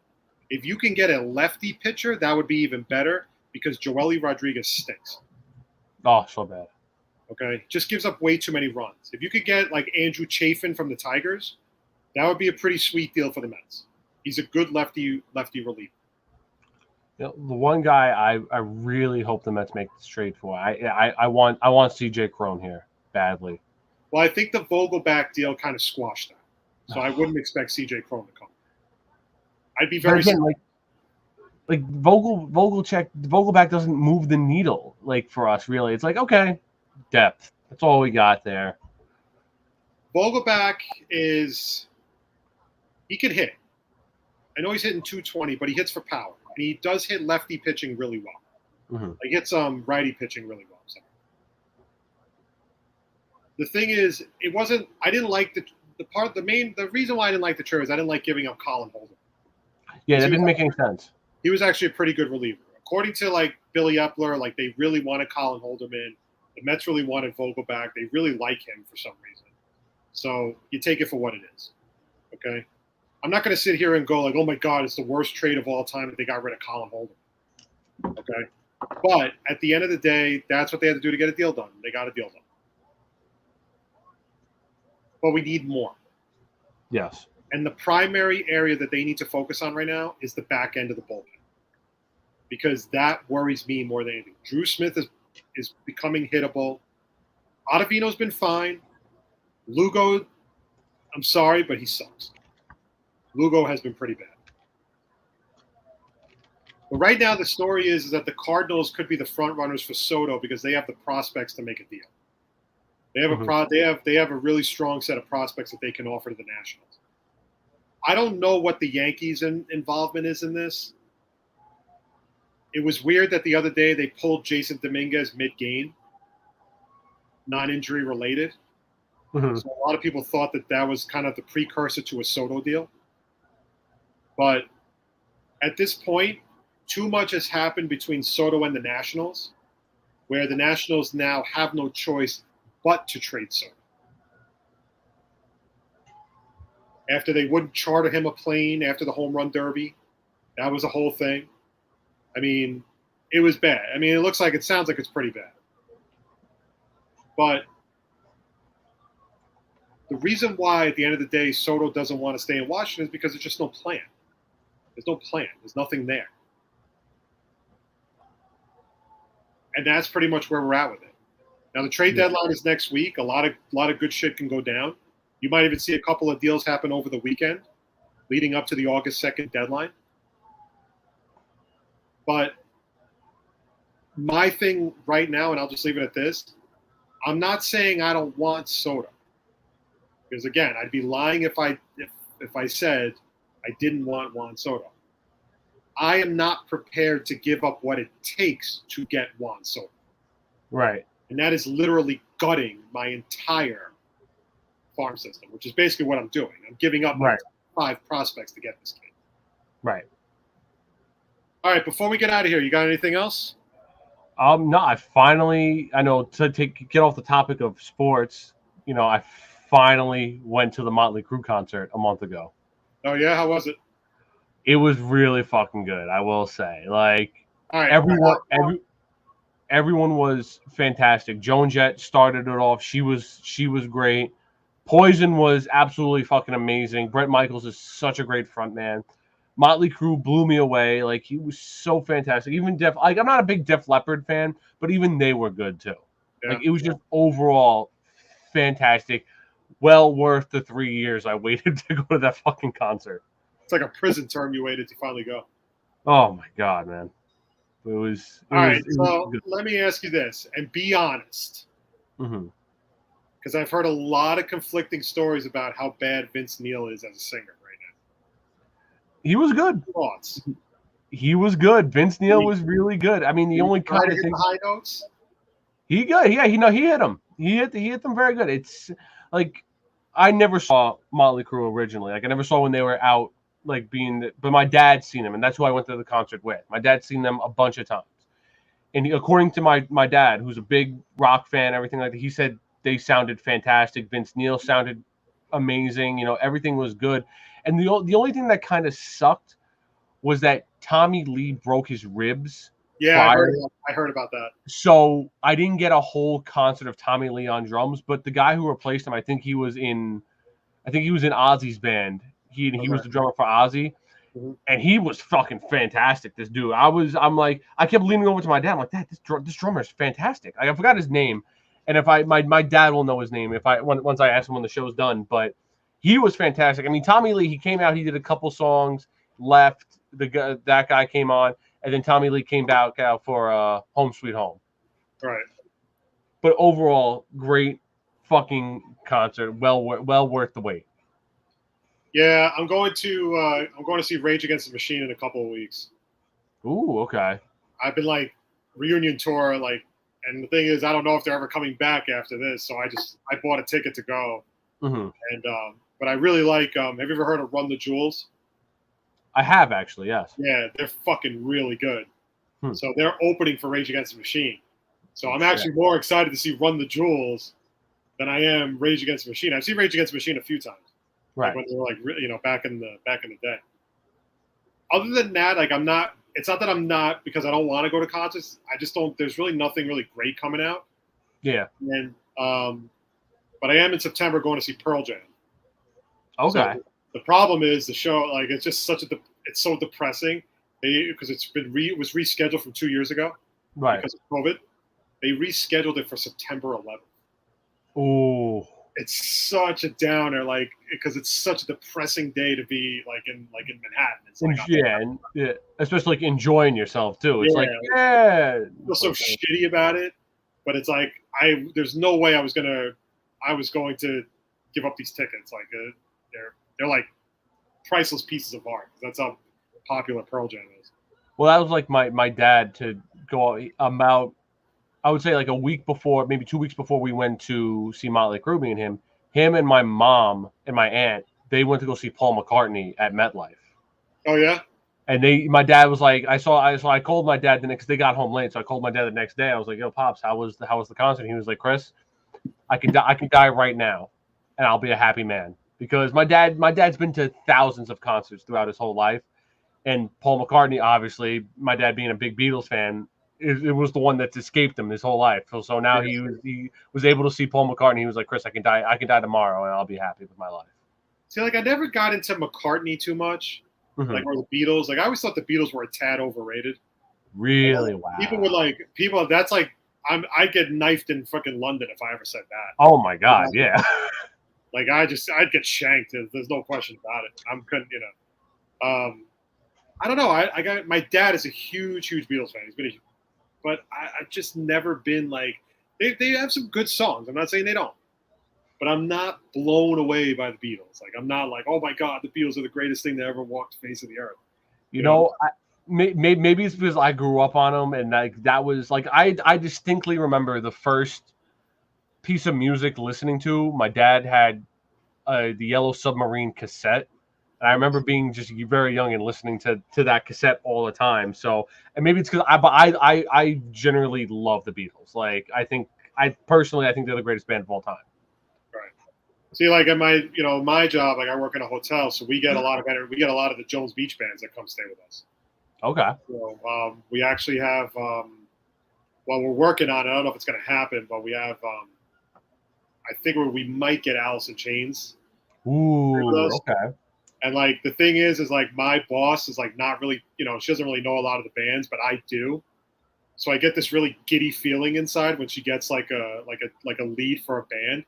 B: If you can get a lefty pitcher, that would be even better, because Joely Rodriguez stinks.
A: Oh, so bad.
B: Okay? Just gives up way too many runs. If you could get like Andrew Chafin from the Tigers, that would be a pretty sweet deal for the Mets. He's a good lefty reliever.
A: You know, the one guy I really hope the Mets make this trade for. I want CJ Cron here badly.
B: Well, I think the Vogelback deal kind of squashed that, so I wouldn't expect CJ Cron to come. I'd be very
A: like Vogelback doesn't move the needle like for us really. It's like, okay, depth. That's all we got there.
B: Vogelback he can hit. I know he's hitting 220, but he hits for power. And he does hit lefty pitching really well.
A: Mm-hmm.
B: He hits righty pitching really well. So. The thing is, I didn't like the reason why I didn't like the trade is I didn't like giving up Colin Holden.
A: Yeah, that didn't make any sense.
B: He was actually a pretty good reliever. According to like Billy Epler, like they really wanted Colin Holden in. The Mets really wanted Vogelback. They really like him for some reason. So you take it for what it is. Okay? I'm not going to sit here and go like, oh my God, it's the worst trade of all time that they got rid of Colin Holden. Okay? But at the end of the day, that's what they had to do to get a deal done. They got a deal done. But we need more.
A: Yes.
B: And the primary area that they need to focus on right now is the back end of the bullpen. Because that worries me more than anything. Drew Smith is becoming hittable. Ottavino's been fine. Lugo, I'm sorry, but he sucks. Lugo has been pretty bad. But right now the story is that the Cardinals could be the front runners for Soto because they have the prospects to make a deal. They have they have a really strong set of prospects that they can offer to the Nationals. I don't know what the Yankees' involvement is in this. It was weird that the other day they pulled Jason Dominguez mid-game, non-injury related.
A: Mm-hmm.
B: So a lot of people thought that was kind of the precursor to a Soto deal. But at this point, too much has happened between Soto and the Nationals, where the Nationals now have no choice but to trade Soto. After they wouldn't charter him a plane after the home run derby, that was a whole thing. I mean, it was bad. I mean, it sounds like it's pretty bad. But the reason why, at the end of the day, Soto doesn't want to stay in Washington is because there's just no plan. There's no plan. There's nothing there. And that's pretty much where we're at with it. Now, the trade deadline is next week. A lot of good shit can go down. You might even see a couple of deals happen over the weekend leading up to the August 2nd deadline. But my thing right now, and I'll just leave it at this, I'm not saying I don't want Soto. Because, again, I'd be lying if I said I didn't want Juan Soto. I am not prepared to give up what it takes to get Juan Soto.
A: Right.
B: And that is literally gutting my entire farm system, which is basically what I'm doing. I'm giving up my 5 prospects to get this kid.
A: Right.
B: All right, before we get out of here, you got anything else?
A: No, I know to get off the topic of sports, I finally went to the Motley Crue concert a month ago.
B: Oh yeah, how was it?
A: It was really fucking good, I will say. Like,
B: all right,
A: everyone was fantastic. Joan Jett started it off. She was great. Poison was absolutely fucking amazing. Bret Michaels is such a great frontman. Motley Crue blew me away. Like, he was so fantastic. Even I'm not a big Def Leppard fan, but even they were good too. Yeah. Like, it was just overall fantastic. Well worth the 3 years I waited to go to that fucking concert.
B: It's like a prison term you waited to finally go.
A: Oh my God, man. All right,
B: let me ask you this, and be honest.
A: Mm-hmm.
B: Because I've heard a lot of conflicting stories about how bad Vince Neil is as a singer right now.
A: He was good.
B: Thoughts?
A: He was good. Vince Neil was really good. I mean, the only kind of thing.
B: High notes.
A: He good. Yeah, he hit them. He hit them very good. It's like, I never saw Motley Crue originally. Like, I never saw when they were out, like, but my dad's seen them, and that's who I went to the concert with. My dad's seen them a bunch of times. And according to my dad, who's a big rock fan, everything like that, he said they sounded fantastic. Vince Neil sounded amazing. Everything was good. And the only thing that kind of sucked was that Tommy Lee broke his ribs.
B: Yeah, I heard about that.
A: So I didn't get a whole concert of Tommy Lee on drums, but the guy who replaced him, I think he was in Ozzy's band. He was the drummer for Ozzy. Mm-hmm. And he was fucking fantastic, this dude. I kept leaning over to my dad. I'm like, Dad, this drummer is fantastic. I forgot his name. And if my dad will know his name once I ask him when the show's done. But he was fantastic. I mean, Tommy Lee, he came out, he did a couple songs, left. That guy came on, and then Tommy Lee came back out for Home Sweet Home.
B: Right.
A: But overall, great fucking concert. Well worth the wait.
B: Yeah, I'm going to see Rage Against the Machine in a couple of weeks.
A: Ooh, okay.
B: I've been like reunion tour, and the thing is, I don't know if they're ever coming back after this, so I bought a ticket to go.
A: Mm-hmm.
B: And but I really like. Have you ever heard of Run the Jewels?
A: I have, actually, yes.
B: Yeah, they're fucking really good. So they're opening for Rage Against the Machine. So I'm actually more excited to see Run the Jewels than I am Rage Against the Machine. I've seen Rage Against the Machine a few times.
A: Right.
B: Like when they were back in the day. Other than that, I'm not. It's not that I'm not because I don't want to go to concerts. I just don't. There's really nothing really great coming out.
A: Yeah.
B: And but I am in September going to see Pearl Jam.
A: Okay.
B: So the problem is the show. It's just it's so depressing. Because it was rescheduled from 2 years ago.
A: Right.
B: Because of COVID, they rescheduled it for September 11th.
A: Ooh.
B: It's such a downer, because it's such a depressing day to be in Manhattan.
A: It's especially enjoying yourself too. It's
B: I feel so shitty about it, but it's there's no way I was gonna I was going to give up these tickets. Like they're like priceless pieces of art. That's how popular Pearl Jam is.
A: Well, that was like my dad to go about, I would say like a week before, maybe 2 weeks before we went to see Motley Crue, me and him and my mom and my aunt, they went to go see Paul McCartney at MetLife.
B: Oh yeah.
A: And my dad was like, I called my dad the next, they got home late. So I called my dad the next day. I was like, yo, Pops, how was the concert? He was like, Chris, I could die right now and I'll be a happy man. Because my dad's been to thousands of concerts throughout his whole life. And Paul McCartney, obviously, my dad being a big Beatles fan, it was the one that's escaped him his whole life. So now he was able to see Paul McCartney. He was like, Chris, I can die tomorrow and I'll be happy with my life. See,
B: like I never got into McCartney too much. Like, or the Beatles. Like, I always thought the Beatles were a tad overrated.
A: Really? Wow.
B: People that's like, I'd get knifed in fucking London if I ever said that.
A: Oh my God, yeah.
B: Like, I'd get shanked. There's no question about it. I don't know. I got, my dad is a huge Beatles fan. He's been but I've just never been like, they have some good songs. I'm not saying they don't. But I'm not blown away by the Beatles. Like, I'm not like, oh my God, the Beatles are the greatest thing that ever walked the face of the earth.
A: You know, maybe it's because I grew up on them, and like that was like I distinctly remember the first piece of music listening to. My dad had the Yellow Submarine cassette, and I remember being just very young and listening to that cassette all the time. So, and maybe it's because I generally love the Beatles. Like, I personally think they're the greatest band of all time.
B: See, like at my job, like I work in a hotel, so we get a lot of the Jones Beach bands that come stay with us.
A: Okay.
B: So we actually have, well, we're working on it. I don't know if it's going to happen, but we have, I think we might get Alice in Chains.
A: Ooh, okay.
B: And like the thing is like my boss is like not really, she doesn't really know a lot of the bands, but I do. So I get this really giddy feeling inside when she gets like a lead for a band,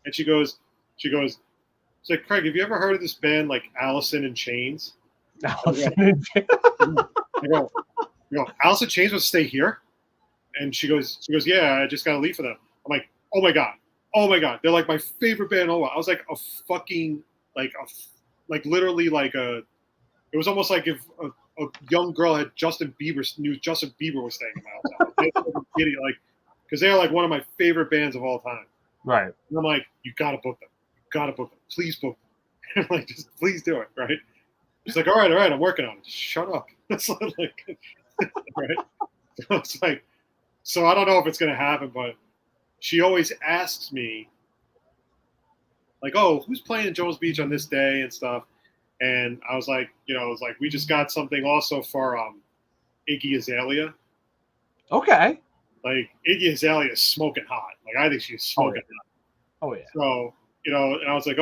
B: and she goes, it's like, Craig, have you ever heard of this band like Allison in Chains?
A: Allison in Chains.
B: I go, Allison Chains will stay here? And she goes, yeah, I just got a lead for them. I'm like, oh my God. They're like my favorite band. I was like a fucking, literally it was almost like if a young girl had knew Justin Bieber was staying in my house. Like, because they're like one of my favorite bands of all time.
A: Right.
B: And I'm like, you got to book them. Please book them. I'm like, just please do it, right? She's like, all right, I'm working on it. Just shut up. It's like, right? So it's like, so I don't know if it's going to happen, but she always asks me, like, oh, who's playing in Jones Beach on this day and stuff? And I was like, we just got something also for Iggy Azalea.
A: Okay.
B: Like, Iggy Azalea is smoking hot. Like, I think she's smoking hot.
A: Oh, yeah.
B: So, and I was like,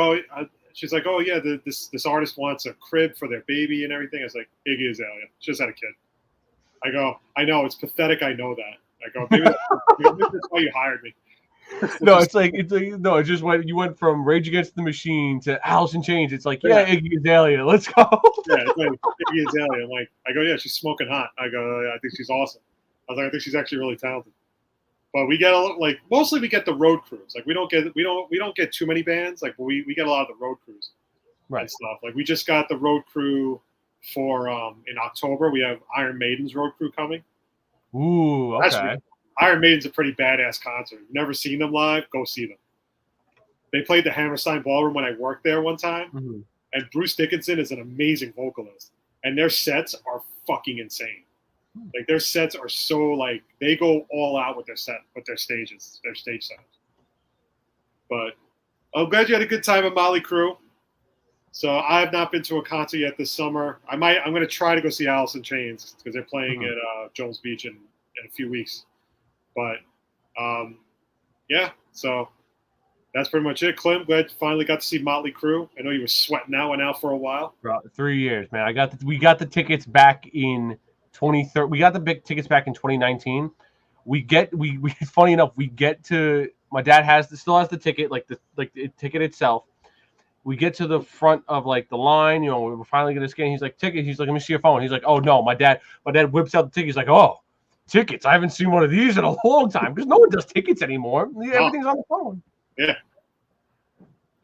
B: she's like, oh, yeah, this artist wants a crib for their baby and everything. I was like, Iggy Azalea. She just had a kid. I go, I know, it's pathetic. I know that. I go, maybe that's why you hired me.
A: No, it's just when you went from Rage Against the Machine to Alice in Chains. It's like, yeah, Iggy Azalea, let's go.
B: Yeah, it's like Iggy Azalea. I go, yeah, she's smoking hot. I go, I think she's awesome. I was like, I think she's actually really talented. But we get mostly we get the road crews. Like we don't get too many bands. Like we get a lot of the road crews,
A: right?
B: And stuff. Like we just got the road crew for in October. We have Iron Maiden's road crew coming.
A: Ooh, okay.
B: Iron Maiden's a pretty badass concert. Never seen them live? Go see them. They played the Hammerstein Ballroom when I worked there one time, and Bruce Dickinson is an amazing vocalist, and their sets are fucking insane. Like their sets are so like they go all out with their stage sets. But I'm glad you had a good time at Motley Crue. So I have not been to a concert yet this summer. I'm going to try to go see Alice in Chains because they're playing at Jones Beach in a few weeks. But yeah, so that's pretty much it. Klim, glad you finally got to see Motley Crue. I know you were sweating that one out for a while.
A: Bro, 3 years, man. We got the tickets back in 2013. We got the big tickets back in 2019. We funny enough, we get to my dad still has the ticket, like the ticket itself. We get to the front of like the line, we're finally gonna scan. He's like, ticket. He's like, let me see your phone. He's like, oh no, my dad whips out the ticket. He's like, oh, tickets. I haven't seen one of these in a long time because no one does tickets anymore. Everything's on the phone.
B: Yeah.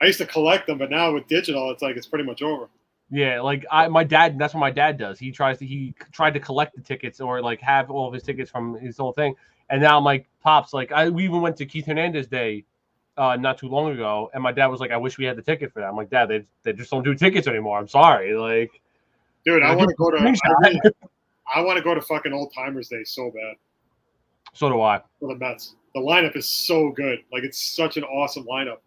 B: I used to collect them, but now with digital, it's like it's pretty much over.
A: Yeah, like my dad. That's what my dad does. He tried to collect the tickets or like have all of his tickets from his whole thing. And now I'm like, pops, like we even went to Keith Hernandez Day, not too long ago, and my dad was like, I wish we had the ticket for that. I'm like, Dad, they just don't do tickets anymore. I'm sorry, like,
B: dude, I want to go to. I want to go to fucking Old Timers Day so bad.
A: So do I.
B: For the Mets, the lineup is so good. Like it's such an awesome lineup.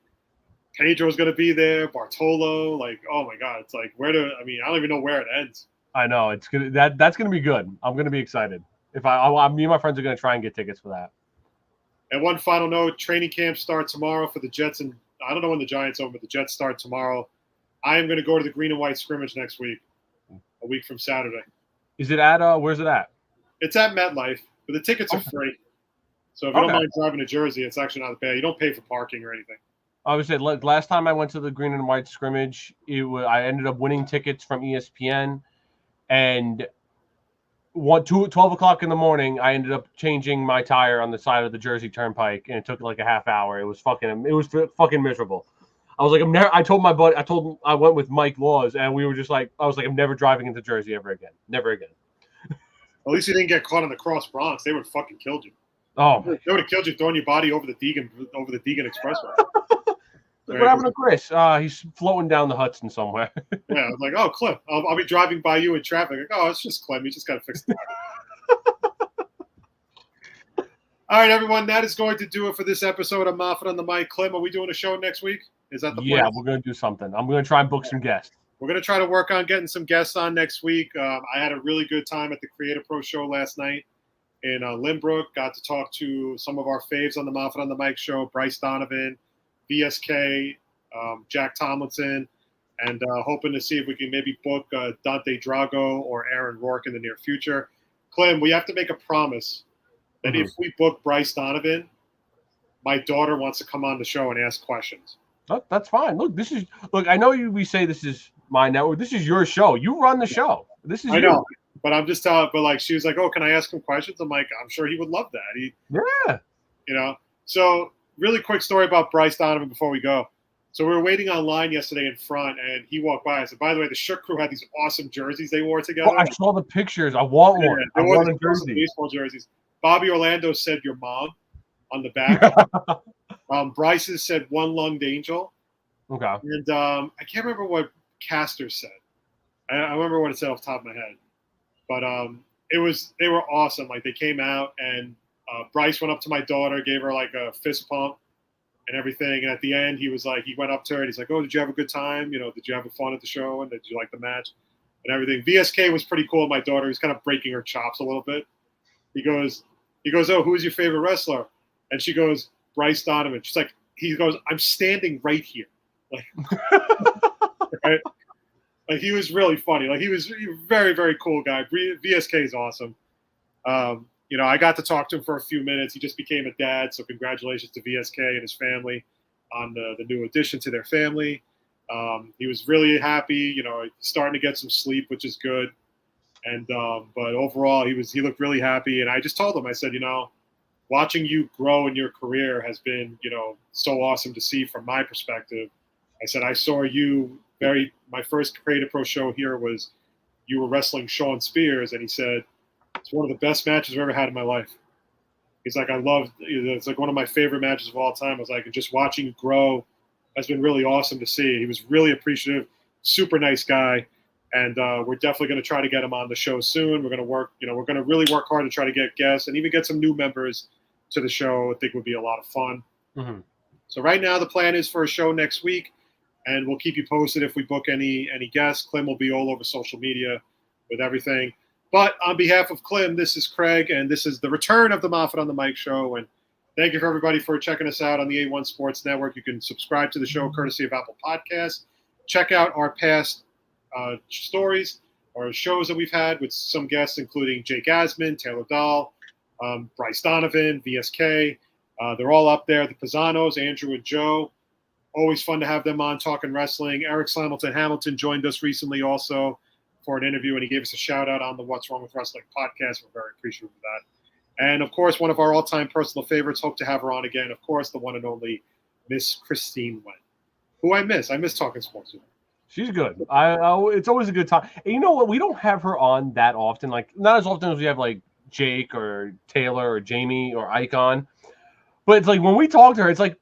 B: Pedro's going to be there. Bartolo, like, oh my god, it's like I don't even know where it ends.
A: I know it's gonna that's gonna be good. I'm gonna be excited. If me and my friends are gonna try and get tickets for that.
B: And one final note: training camp starts tomorrow for the Jets, and I don't know when the Giants open, but the Jets start tomorrow. I am going to go to the green and white scrimmage next week, a week from Saturday.
A: Is it at where's it at?
B: It's at MetLife, but the tickets are free. So if you don't mind driving to Jersey, it's actually not bad. You don't pay for parking or anything.
A: I would say last time I went to the green and white scrimmage, I ended up winning tickets from ESPN, and 12 o'clock in the morning, I ended up changing my tire on the side of the Jersey Turnpike, and it took like a half hour. It was fucking miserable. I was like, I went with Mike Laws, and we were just like, I was like, I'm never driving into Jersey ever again. Never again.
B: At least you didn't get caught in the cross Bronx. They would have fucking killed you.
A: Oh,
B: they would have killed you throwing your body over the Deegan Expressway.
A: What happened to Chris? He's floating down the Hudson somewhere.
B: Yeah, I was like, oh, Klim. I'll be driving by you in traffic. Like, oh, it's just Klim. You just got to fix the tire. All right, everyone. That is going to do it for this episode of Moffett on the Mic. Klim, are we doing a show next week? Is that the plan?
A: Yeah, we're going to do something. I'm going to try and book some guests.
B: We're going to try to work on getting some guests on next week. I had a really good time at the Creative Pro show last night in Lynbrook. Got to talk to some of our faves on the Moffett on the Mic show, Bryce Donovan, BSK, Jack Tomlinson, and hoping to see if we can maybe book Dante Drago or Aaron Rourke in the near future. Klim, we have to make a promise that if we book Bryce Donovan, my daughter wants to come on the show and ask questions.
A: Oh, that's fine. Look, I know we say this is my network. This is your show. You run the show. This is
B: I know, but I'm just telling. But like, she was like, "Oh, can I ask him questions?" I'm like, "I'm sure he would love that."
A: Yeah.
B: So really quick story about Bryce Donovan before we go. So we were waiting online yesterday in front, and he walked by. I said, "By the way, the Shook Crew had these awesome jerseys they wore together."
A: Oh, I saw the pictures. I want one. I want a jersey.
B: Baseball jerseys. Bobby Orlando said "your mom" on the back. Bryce's said "one lunged angel."
A: Okay.
B: And I can't remember what Castor said. I remember what it said off the top of my head, but they were awesome. Like they came out, and Bryce went up to my daughter, gave her like a fist pump and everything. And at the end, he went up to her and he's like, "Oh, did you have a good time? Did you have fun at the show? And did you like the match and everything?" VSK was pretty cool. My daughter, he's kind of breaking her chops a little bit. He goes, "Oh, who's your favorite wrestler?" And she goes, "Bryce Donovan." He goes, "I'm standing right here." Like, right? Like he was really funny. Like he was a very, very cool guy. VSK is awesome. I got to talk to him for a few minutes. He just became a dad, so congratulations to VSK and his family on the new addition to their family. He was really happy. Starting to get some sleep, which is good. And but overall, he looked really happy. And I just told him, I said, watching you grow in your career has been, so awesome to see from my perspective. I said, I saw you my first Creative Pro show here was you were wrestling Sean Spears. And he said, it's one of the best matches I've ever had in my life. He's like, it's like one of my favorite matches of all time. I was like, just watching you grow has been really awesome to see. He was really appreciative, super nice guy. And we're definitely going to try to get him on the show soon. We're going to work, we're going to really work hard to try to get guests and even get some new members to the show. I think would be a lot of fun. Mm-hmm. So right now the plan is for a show next week, and we'll keep you posted if we book any guests. Klim will be all over social media with everything. But on behalf of Klim, this is Craig, and this is the return of the Moffett on the Mic show. And thank you for everybody for checking us out on the A1 Sports Network. You can subscribe to the show courtesy of Apple Podcasts. Check out our past stories or shows that we've had with some guests, including Jake Asman, Taylor Dahl, Bryce Donovan, VSK. They're all up there. The Pizzanos, Andrew and Joe. Always fun to have them on talking wrestling. Eric Hamilton joined us recently also for an interview, and he gave us a shout out on the What's Wrong with Wrestling podcast. We're very appreciative of that. And of course, one of our all-time personal favorites. Hope to have her on again. Of course, the one and only Miss Christine Wen. who I miss. I miss talking sports with her.
A: She's good. It's always a good time. And you know what? We don't have her on that often. Like not as often as we have like Jake or Taylor or Jamie or Ike on. But it's like when we talk to her, it's like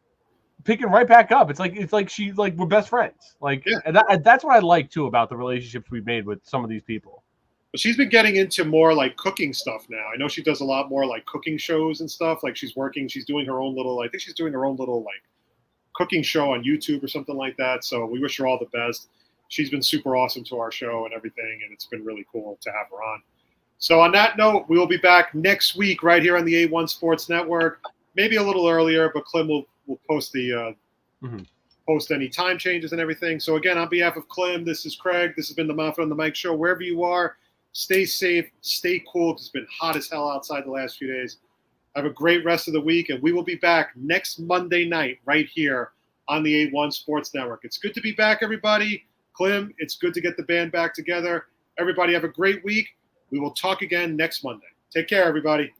A: picking right back up. It's like she like we're best friends. Like
B: Yeah.
A: and that's what I like too about the relationships we've made with some of these people.
B: But she's been getting into more like cooking stuff now. I know she does a lot more like cooking shows and stuff. Like she's doing her own little, I think she's doing her own little like cooking show on YouTube or something like that. So we wish her all the best. She's been super awesome to our show and everything, and it's been really cool to have her on. So on that note, we will be back next week right here on the A1 Sports Network. Maybe a little earlier, but Klim will post the post any time changes and everything. So again, on behalf of Klim, this is Craig. This has been the Moffett on the Mic Show. Wherever you are, stay safe, stay cool. It's been hot as hell outside the last few days. Have a great rest of the week, and we will be back next Monday night right here on the A1 Sports Network. It's good to be back, everybody. Klim, it's good to get the band back together. Everybody have a great week. We will talk again next Monday. Take care, everybody.